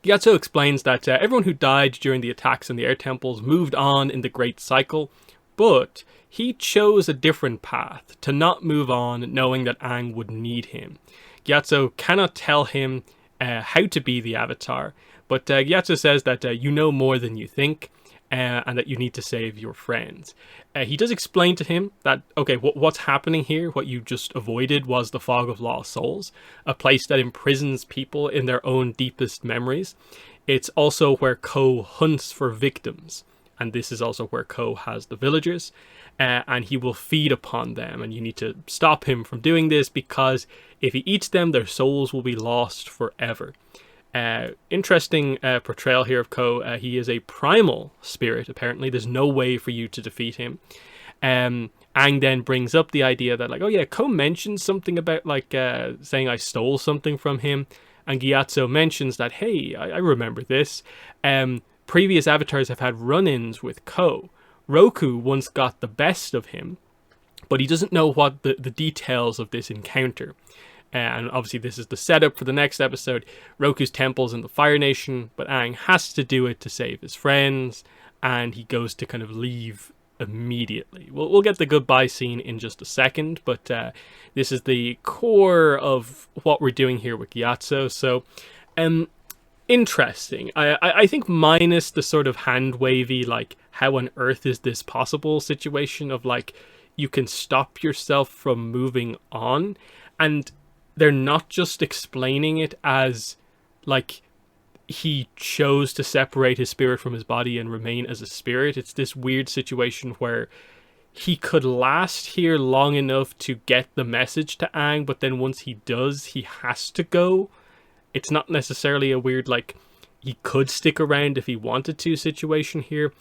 S1: Gyatso explains that everyone who died during the attacks on the air temples moved on in the Great Cycle, but he chose a different path, to not move on knowing that Aang would need him. Gyatso cannot tell him how to be the Avatar, but Gyatso says that you know more than you think, and that you need to save your friends. He does explain to him that, okay, what's happening here, what you just avoided, was the Fog of Lost Souls, a place that imprisons people in their own deepest memories. It's also where Ko hunts for victims, and this is also where Ko has the villagers, and he will feed upon them, and you need to stop him from doing this, because if he eats them, their souls will be lost forever. Interesting portrayal here of Ko. He is a primal spirit, apparently. There's no way for you to defeat him. Aang then brings up the idea that, like, oh yeah, Ko mentioned something about, like, saying I stole something from him. And Gyatso mentions that, hey, I remember this. Previous avatars have had run-ins with Ko. Roku once got the best of him, but he doesn't know what the details of this encounter. And obviously this is the setup for the next episode. Roku's temple's in the Fire Nation, but Aang has to do it to save his friends, and he goes to kind of leave immediately. We'll get the goodbye scene in just a second, but this is the core of what we're doing here with Gyatso. So, interesting. I think minus the sort of hand-wavy, like, how on earth is this possible situation of, like, you can stop yourself from moving on, and they're not just explaining it as, like, he chose to separate his spirit from his body and remain as a spirit. It's this weird situation where he could last here long enough to get the message to Aang, but then once he does, he has to go. It's not necessarily a weird, like, he could stick around if he wanted to situation here,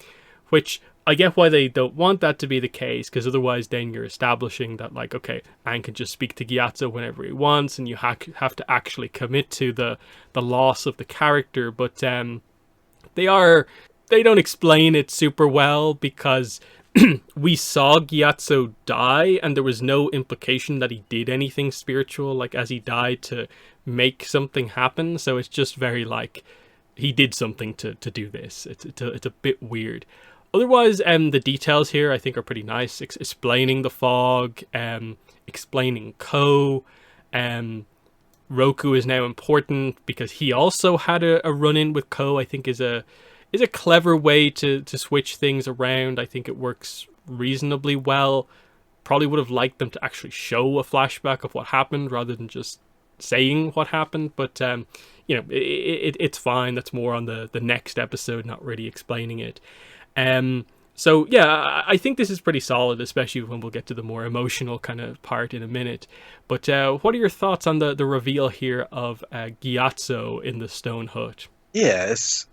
S1: which I get why they don't want that to be the case, because otherwise then you're establishing that, like, okay, Aang can just speak to Gyatso whenever he wants, and you have to actually commit to the loss of the character. But they don't explain it super well, because we saw Gyatso die, and there was no implication that he did anything spiritual, like, as he died to make something happen. So it's just very, like, he did something to do this. It's a bit weird. Otherwise, the details here I think are pretty nice. Explaining the fog, explaining Ko. Roku is now important because he also had a run-in with Ko. I think is a clever way to switch things around. I think it works reasonably well. Probably would have liked them to actually show a flashback of what happened rather than just saying what happened. But it's fine. That's more on the next episode, not really explaining it. So yeah, I think this is pretty solid, especially when we'll get to the more emotional kind of part in a minute. But what are your thoughts on the reveal here of Gyatso in the stone hut?
S2: Yeah, it's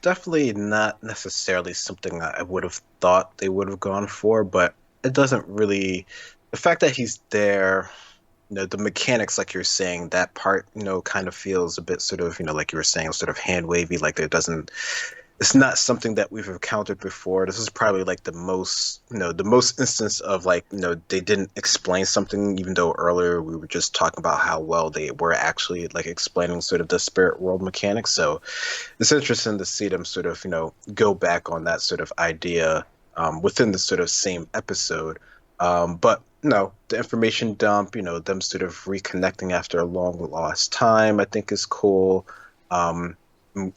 S2: definitely not necessarily something I would have thought they would have gone for, but it doesn't really. The fact that he's there, the mechanics, like you're saying, that part, kind of feels a bit sort of, like you were saying, sort of hand wavy, like there doesn't. It's not something that we've encountered before. This is probably like the most instance of like, they didn't explain something, even though earlier we were just talking about how well they were actually like explaining sort of the spirit world mechanics. So it's interesting to see them sort of, go back on that sort of idea within the sort of same episode. But no, the information dump, them sort of reconnecting after a long lost time, I think is cool. Um,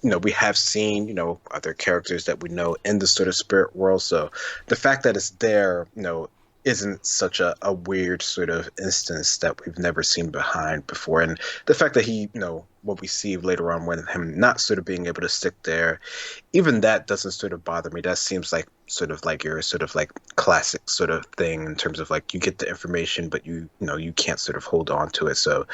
S2: we have seen, other characters that we know in the sort of spirit world. So the fact that it's there, isn't such a weird sort of instance that we've never seen behind before. And the fact that he, what we see later on when him not sort of being able to stick there, even that doesn't sort of bother me. That seems like sort of like your sort of like classic sort of thing in terms of like you get the information, but you can't sort of hold on to it. So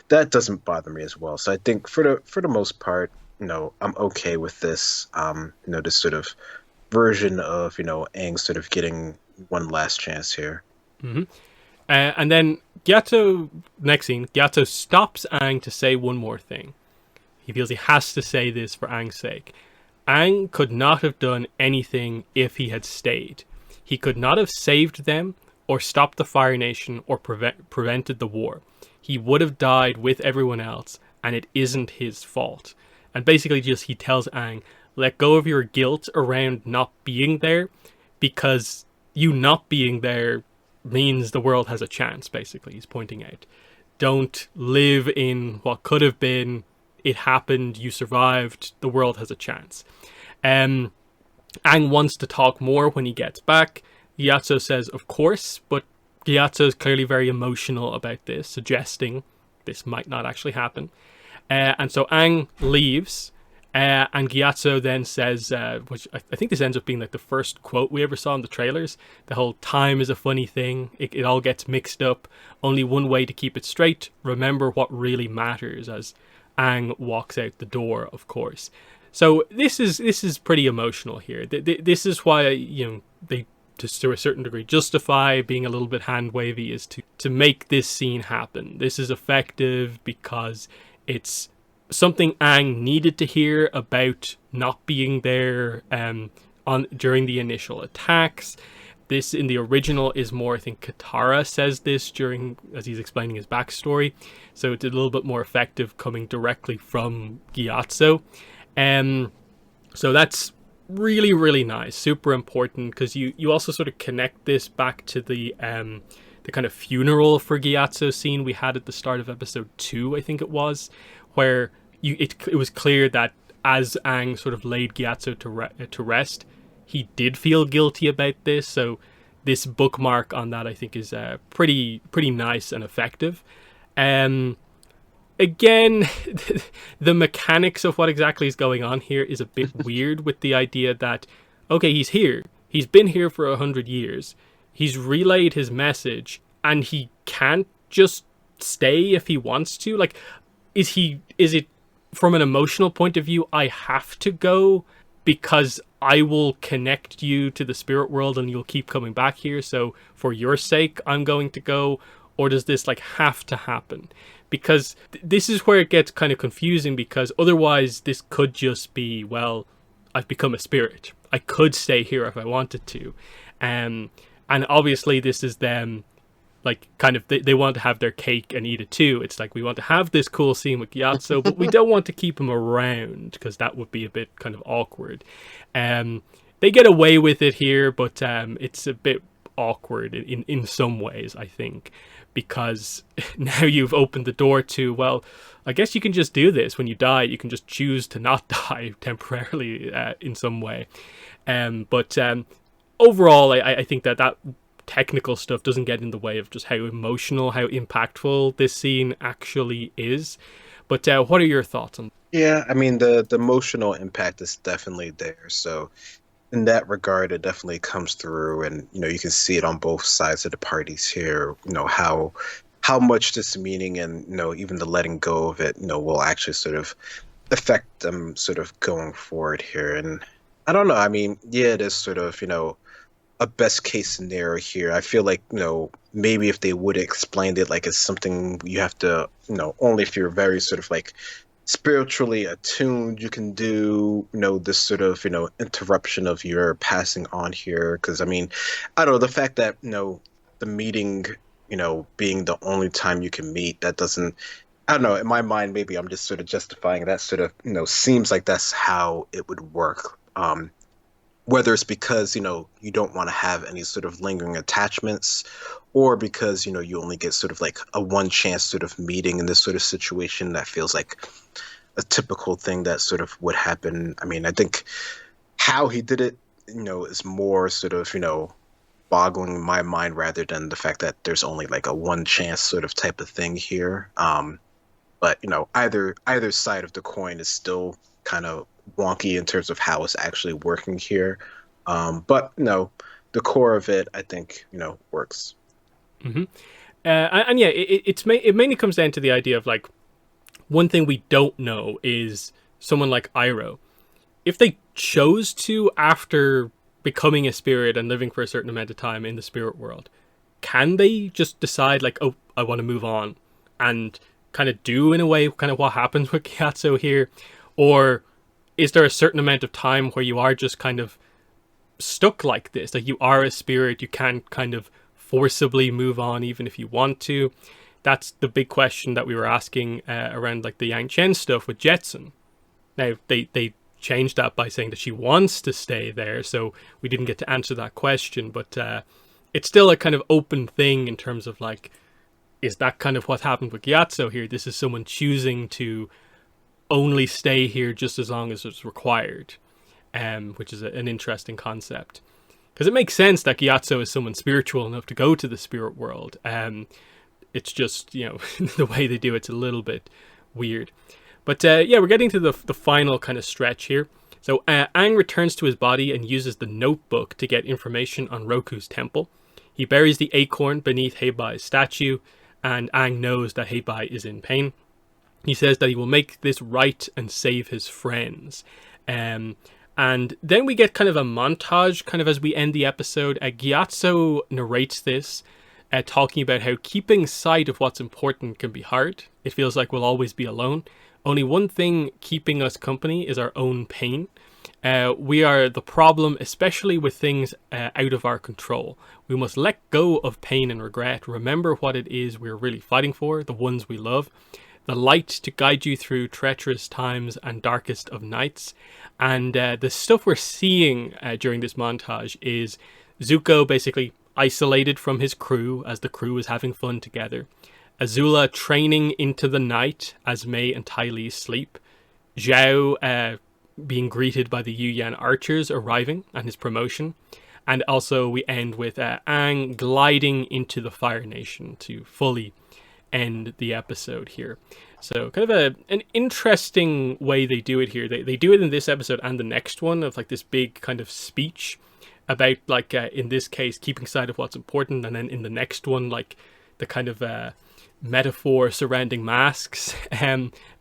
S2: that doesn't bother me as well. So I think for the most part, I'm okay with this, this sort of version of, Aang sort of getting one last chance here.
S1: Hmm. And then Gyatso, next scene, Gyatso stops Aang to say one more thing. He feels he has to say this for Aang's sake. Aang could not have done anything if he had stayed. He could not have saved them, or stopped the Fire Nation, or prevented the war. He would have died with everyone else, and it isn't his fault. And basically just he tells Aang, let go of your guilt around not being there, because you not being there means the world has a chance, basically, he's pointing out. Don't live in what could have been, it happened, you survived, the world has a chance. Aang wants to talk more when he gets back. Gyatso says, of course, but Gyatso is clearly very emotional about this, suggesting this might not actually happen. And so Aang leaves, and Gyatso then says, which I think this ends up being like the first quote we ever saw in the trailers, the whole time is a funny thing, it all gets mixed up, only one way to keep it straight, remember what really matters, as Aang walks out the door, of course. So this is pretty emotional here. This is why, they, to a certain degree, justify being a little bit hand-wavy, is to make this scene happen. This is effective because it's something Aang needed to hear about not being there during the initial attacks. This in the original is more, I think Katara says this as he's explaining his backstory. So it's a little bit more effective coming directly from Gyatso. So that's really, really nice, super important, because you also sort of connect this back to the kind of funeral for Gyatso scene we had at the start of episode 2, I think it was, where it was clear that as Aang sort of laid Gyatso to rest, he did feel guilty about this. So this bookmark on that, I think, is pretty nice and effective. Again, the mechanics of what exactly is going on here is a bit weird, with the idea that, okay, he's here. He's been here for 100 years. He's relayed his message, and he can't just stay if he wants to. Like, is it from an emotional point of view, I have to go because I will connect you to the spirit world and you'll keep coming back here, so for your sake, I'm going to go? Or does this like have to happen? Because this is where it gets kind of confusing, because otherwise this could just be, well, I've become a spirit. I could stay here if I wanted to. And obviously this is them, like, kind of, they want to have their cake and eat it too. It's like, we want to have this cool scene with Gyatso, but we don't want to keep him around, because that would be a bit kind of awkward. They get away with it here, but it's a bit awkward in some ways, I think, because now you've opened the door to, well, I guess you can just do this when you die. You can just choose to not die temporarily in some way. But overall, I think that technical stuff doesn't get in the way of just how emotional, how impactful this scene actually is. But what are your thoughts on?
S2: Yeah, I mean the emotional impact is definitely there. So in that regard, it definitely comes through, and you can see it on both sides of the parties here. How much this meaning and even the letting go of it, will actually sort of affect them sort of going forward here. And I don't know. I mean, yeah, it is sort of a best case scenario here. I feel like, maybe if they would have explained it like it's something you have to, only if you're very sort of like spiritually attuned, you can do, this sort of, interruption of your passing on here. Because I mean, I don't know, the fact that, the meeting, being the only time you can meet, that doesn't, I don't know, in my mind, maybe I'm just sort of justifying that sort of, seems like that's how it would work. Whether it's because you don't want to have any sort of lingering attachments, or because you only get sort of like a one chance sort of meeting in this sort of situation, that feels like a typical thing that sort of would happen. I mean, I think how he did it is more sort of boggling my mind, rather than the fact that there's only like a one chance sort of type of thing here. But either side of the coin is still kind of wonky in terms of how it's actually working here. But the core of it, I think, works.
S1: Hmm. And yeah, it mainly comes down to the idea of like, one thing we don't know is someone like Iroh, if they chose to, after becoming a spirit and living for a certain amount of time in the spirit world, can they just decide like, oh, I want to move on, and kind of do in a way kind of what happens with Gyatso here? Or is there a certain amount of time where you are just kind of stuck like this, like you are a spirit, you can't kind of forcibly move on even if you want to? That's the big question that we were asking around like the Yang Chen stuff with Jetson. Now they changed that by saying that she wants to stay there, so we didn't get to answer that question, but it's still a kind of open thing in terms of like, is that kind of what happened with Gyatso here? This is someone choosing to only stay here just as long as it's required, which is an interesting concept. Because it makes sense that Gyatso is someone spiritual enough to go to the spirit world. It's just, the way they do it's a little bit weird. But yeah, we're getting to the final kind of stretch here. So Aang returns to his body and uses the notebook to get information on Roku's temple. He buries the acorn beneath Heibai's statue, and Aang knows that Heibai is in pain. He says that he will make this right and save his friends. And then we get kind of a montage, kind of as we end the episode. Gyatso narrates this, talking about how keeping sight of what's important can be hard. It feels like we'll always be alone. Only one thing keeping us company is our own pain. We are the problem, especially with things out of our control. We must let go of pain and regret. Remember what it is we're really fighting for, the ones we love. The light to guide you through treacherous times and darkest of nights. And the stuff we're seeing during this montage is Zuko basically isolated from his crew as the crew is having fun together. Azula training into the night as Mai and Ty Lee sleep. Zhao being greeted by the Yu Yan archers arriving and his promotion. And also we end with Aang gliding into the Fire Nation to fully end the episode here. So kind of an interesting way they do it here. They do it in this episode and the next one, of like this big kind of speech about like in this case keeping sight of what's important, and then in the next one like the kind of metaphor surrounding masks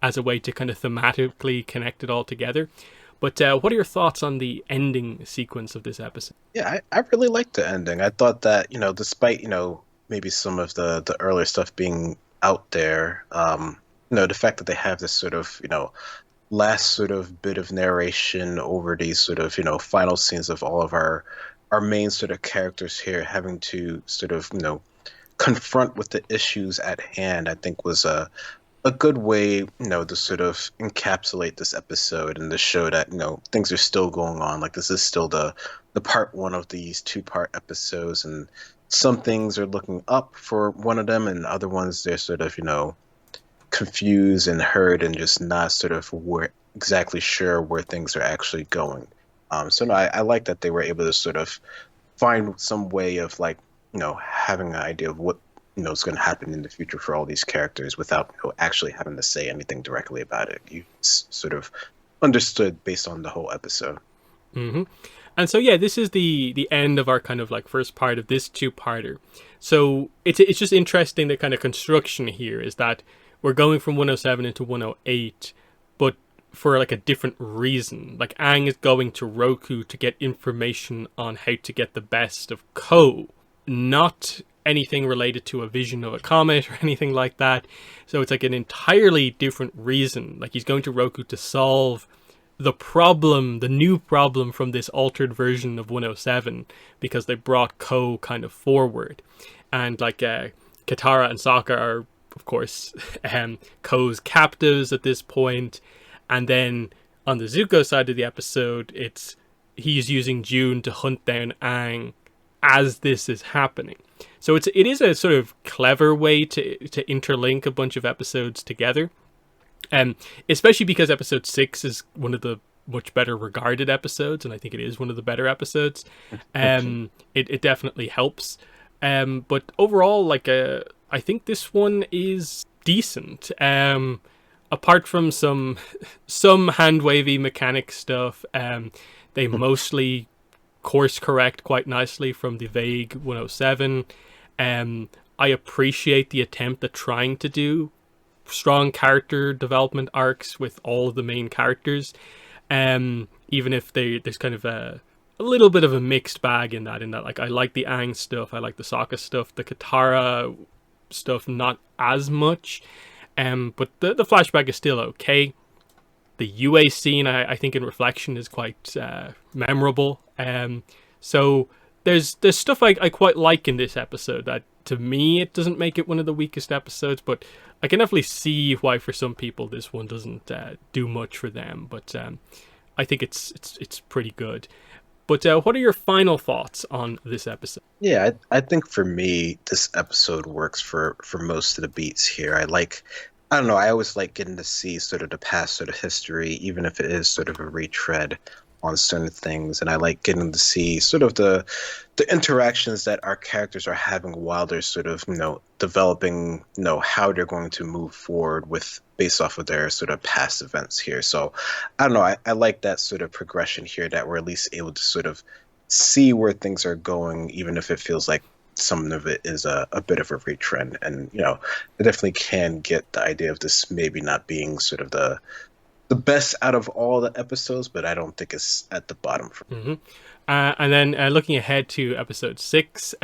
S1: as a way to kind of thematically connect it all together. But what are your thoughts on the ending sequence of this episode?
S2: Yeah, I really liked the ending. I thought that, despite, maybe some of the earlier stuff being out there, the fact that they have this sort of, last sort of bit of narration over these sort of, final scenes of all of our main sort of characters here having to sort of, confront with the issues at hand, I think was a good way, to sort of encapsulate this episode and to show that, things are still going on. Like, this is still the part one of these two-part episodes, and some things are looking up for one of them, and other ones they're sort of, confused and hurt and just not sort of exactly sure where things are actually going. So no, I like that they were able to sort of find some way of like, having an idea of what is going to happen in the future for all these characters without actually having to say anything directly about it. You sort of understood based on the whole episode.
S1: Mm-hmm. And so yeah, this is the end of our kind of like first part of this two-parter. So it's just interesting, the kind of construction here is that we're going from 107 into 108, but for like a different reason. Like Aang is going to Roku to get information on how to get the best of Ko, not anything related to a vision of a comet or anything like that. So it's like an entirely different reason. Like he's going to Roku to solve the problem, the new problem from this altered version of 107, because they brought Ko kind of forward. And like Katara and Sokka are, of course, Ko's captives at this point. And then on the Zuko side of the episode, he's using June to hunt down Aang as this is happening. So it is a sort of clever way to interlink a bunch of episodes together. Especially because episode 6 is one of the much better regarded episodes, and I think it is one of the better episodes. It definitely helps. But overall, like I think this one is decent. Apart from some hand wavy mechanic stuff, they mostly course correct quite nicely from the vague 107. I appreciate the attempt at trying to do strong character development arcs with all of the main characters, even if there's kind of a little bit of a mixed bag in that like I like the Aang stuff, I like the Sokka stuff, the Katara stuff not as much, but the flashback is still okay. The UA scene, I think in reflection, is quite memorable. So there's stuff I quite like in this episode that, to me, it doesn't make it one of the weakest episodes, but I can definitely see why for some people this one doesn't do much for them. But I think it's pretty good. But what are your final thoughts on this episode?
S2: Yeah, I think for me, this episode works for most of the beats here. I don't know, I always like getting to see sort of the past sort of history, even if it is sort of a retread on certain things. And I like getting to see sort of the interactions that our characters are having while they're sort of, developing, how they're going to move forward with based off of their sort of past events here. So I don't know, I like that sort of progression here, that we're at least able to sort of see where things are going, even if it feels like some of it is a bit of a retread. And, I definitely can get the idea of this maybe not being sort of the best out of all the episodes, but I don't think it's at the bottom for me.
S1: Mm-hmm. And then looking ahead to episode 6,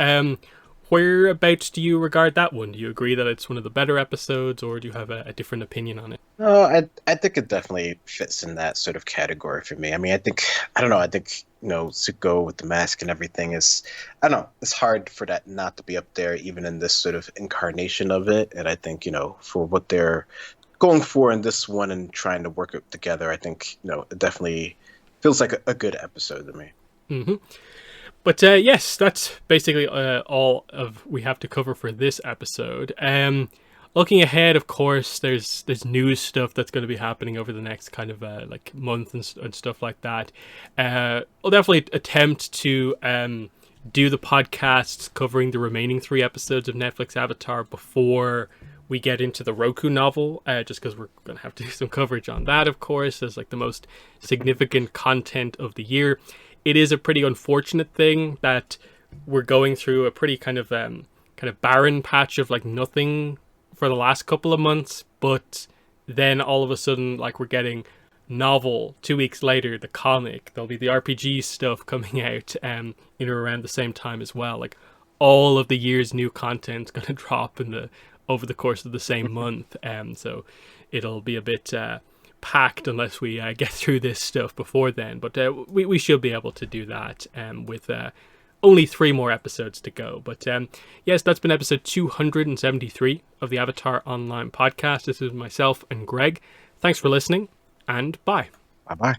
S1: whereabouts do you regard that one? Do you agree that it's one of the better episodes, or do you have a different opinion on it?
S2: No, I think it definitely fits in that sort of category for me. I mean, I think Zuko with the mask and everything is, I don't know, it's hard for that not to be up there, even in this sort of incarnation of it. And I think, for what they're going for in this one and trying to work it together, I think, it definitely feels like a good episode to me.
S1: Mm-hmm. But yes, that's basically all of we have to cover for this episode. Looking ahead, of course, there's news stuff that's going to be happening over the next kind of like month and stuff like that. I'll definitely attempt to do the podcasts covering the remaining 3 episodes of Netflix Avatar before we get into the Roku novel, just because we're going to have to do some coverage on that, of course, as like the most significant content of the year. It is a pretty unfortunate thing that we're going through a pretty kind of barren patch of like nothing for the last couple of months, but then all of a sudden, like, we're getting novel 2 weeks later, the comic, there'll be the RPG stuff coming out in or around the same time as well. Like, all of the year's new content's going to drop over the course of the same month, so it'll be a bit packed unless we get through this stuff before then, but we should be able to do that with only 3 more episodes to go. But yes, that's been episode 273 of the Avatar Online podcast. This is myself and Greg. Thanks for listening, and bye.
S2: Bye-bye.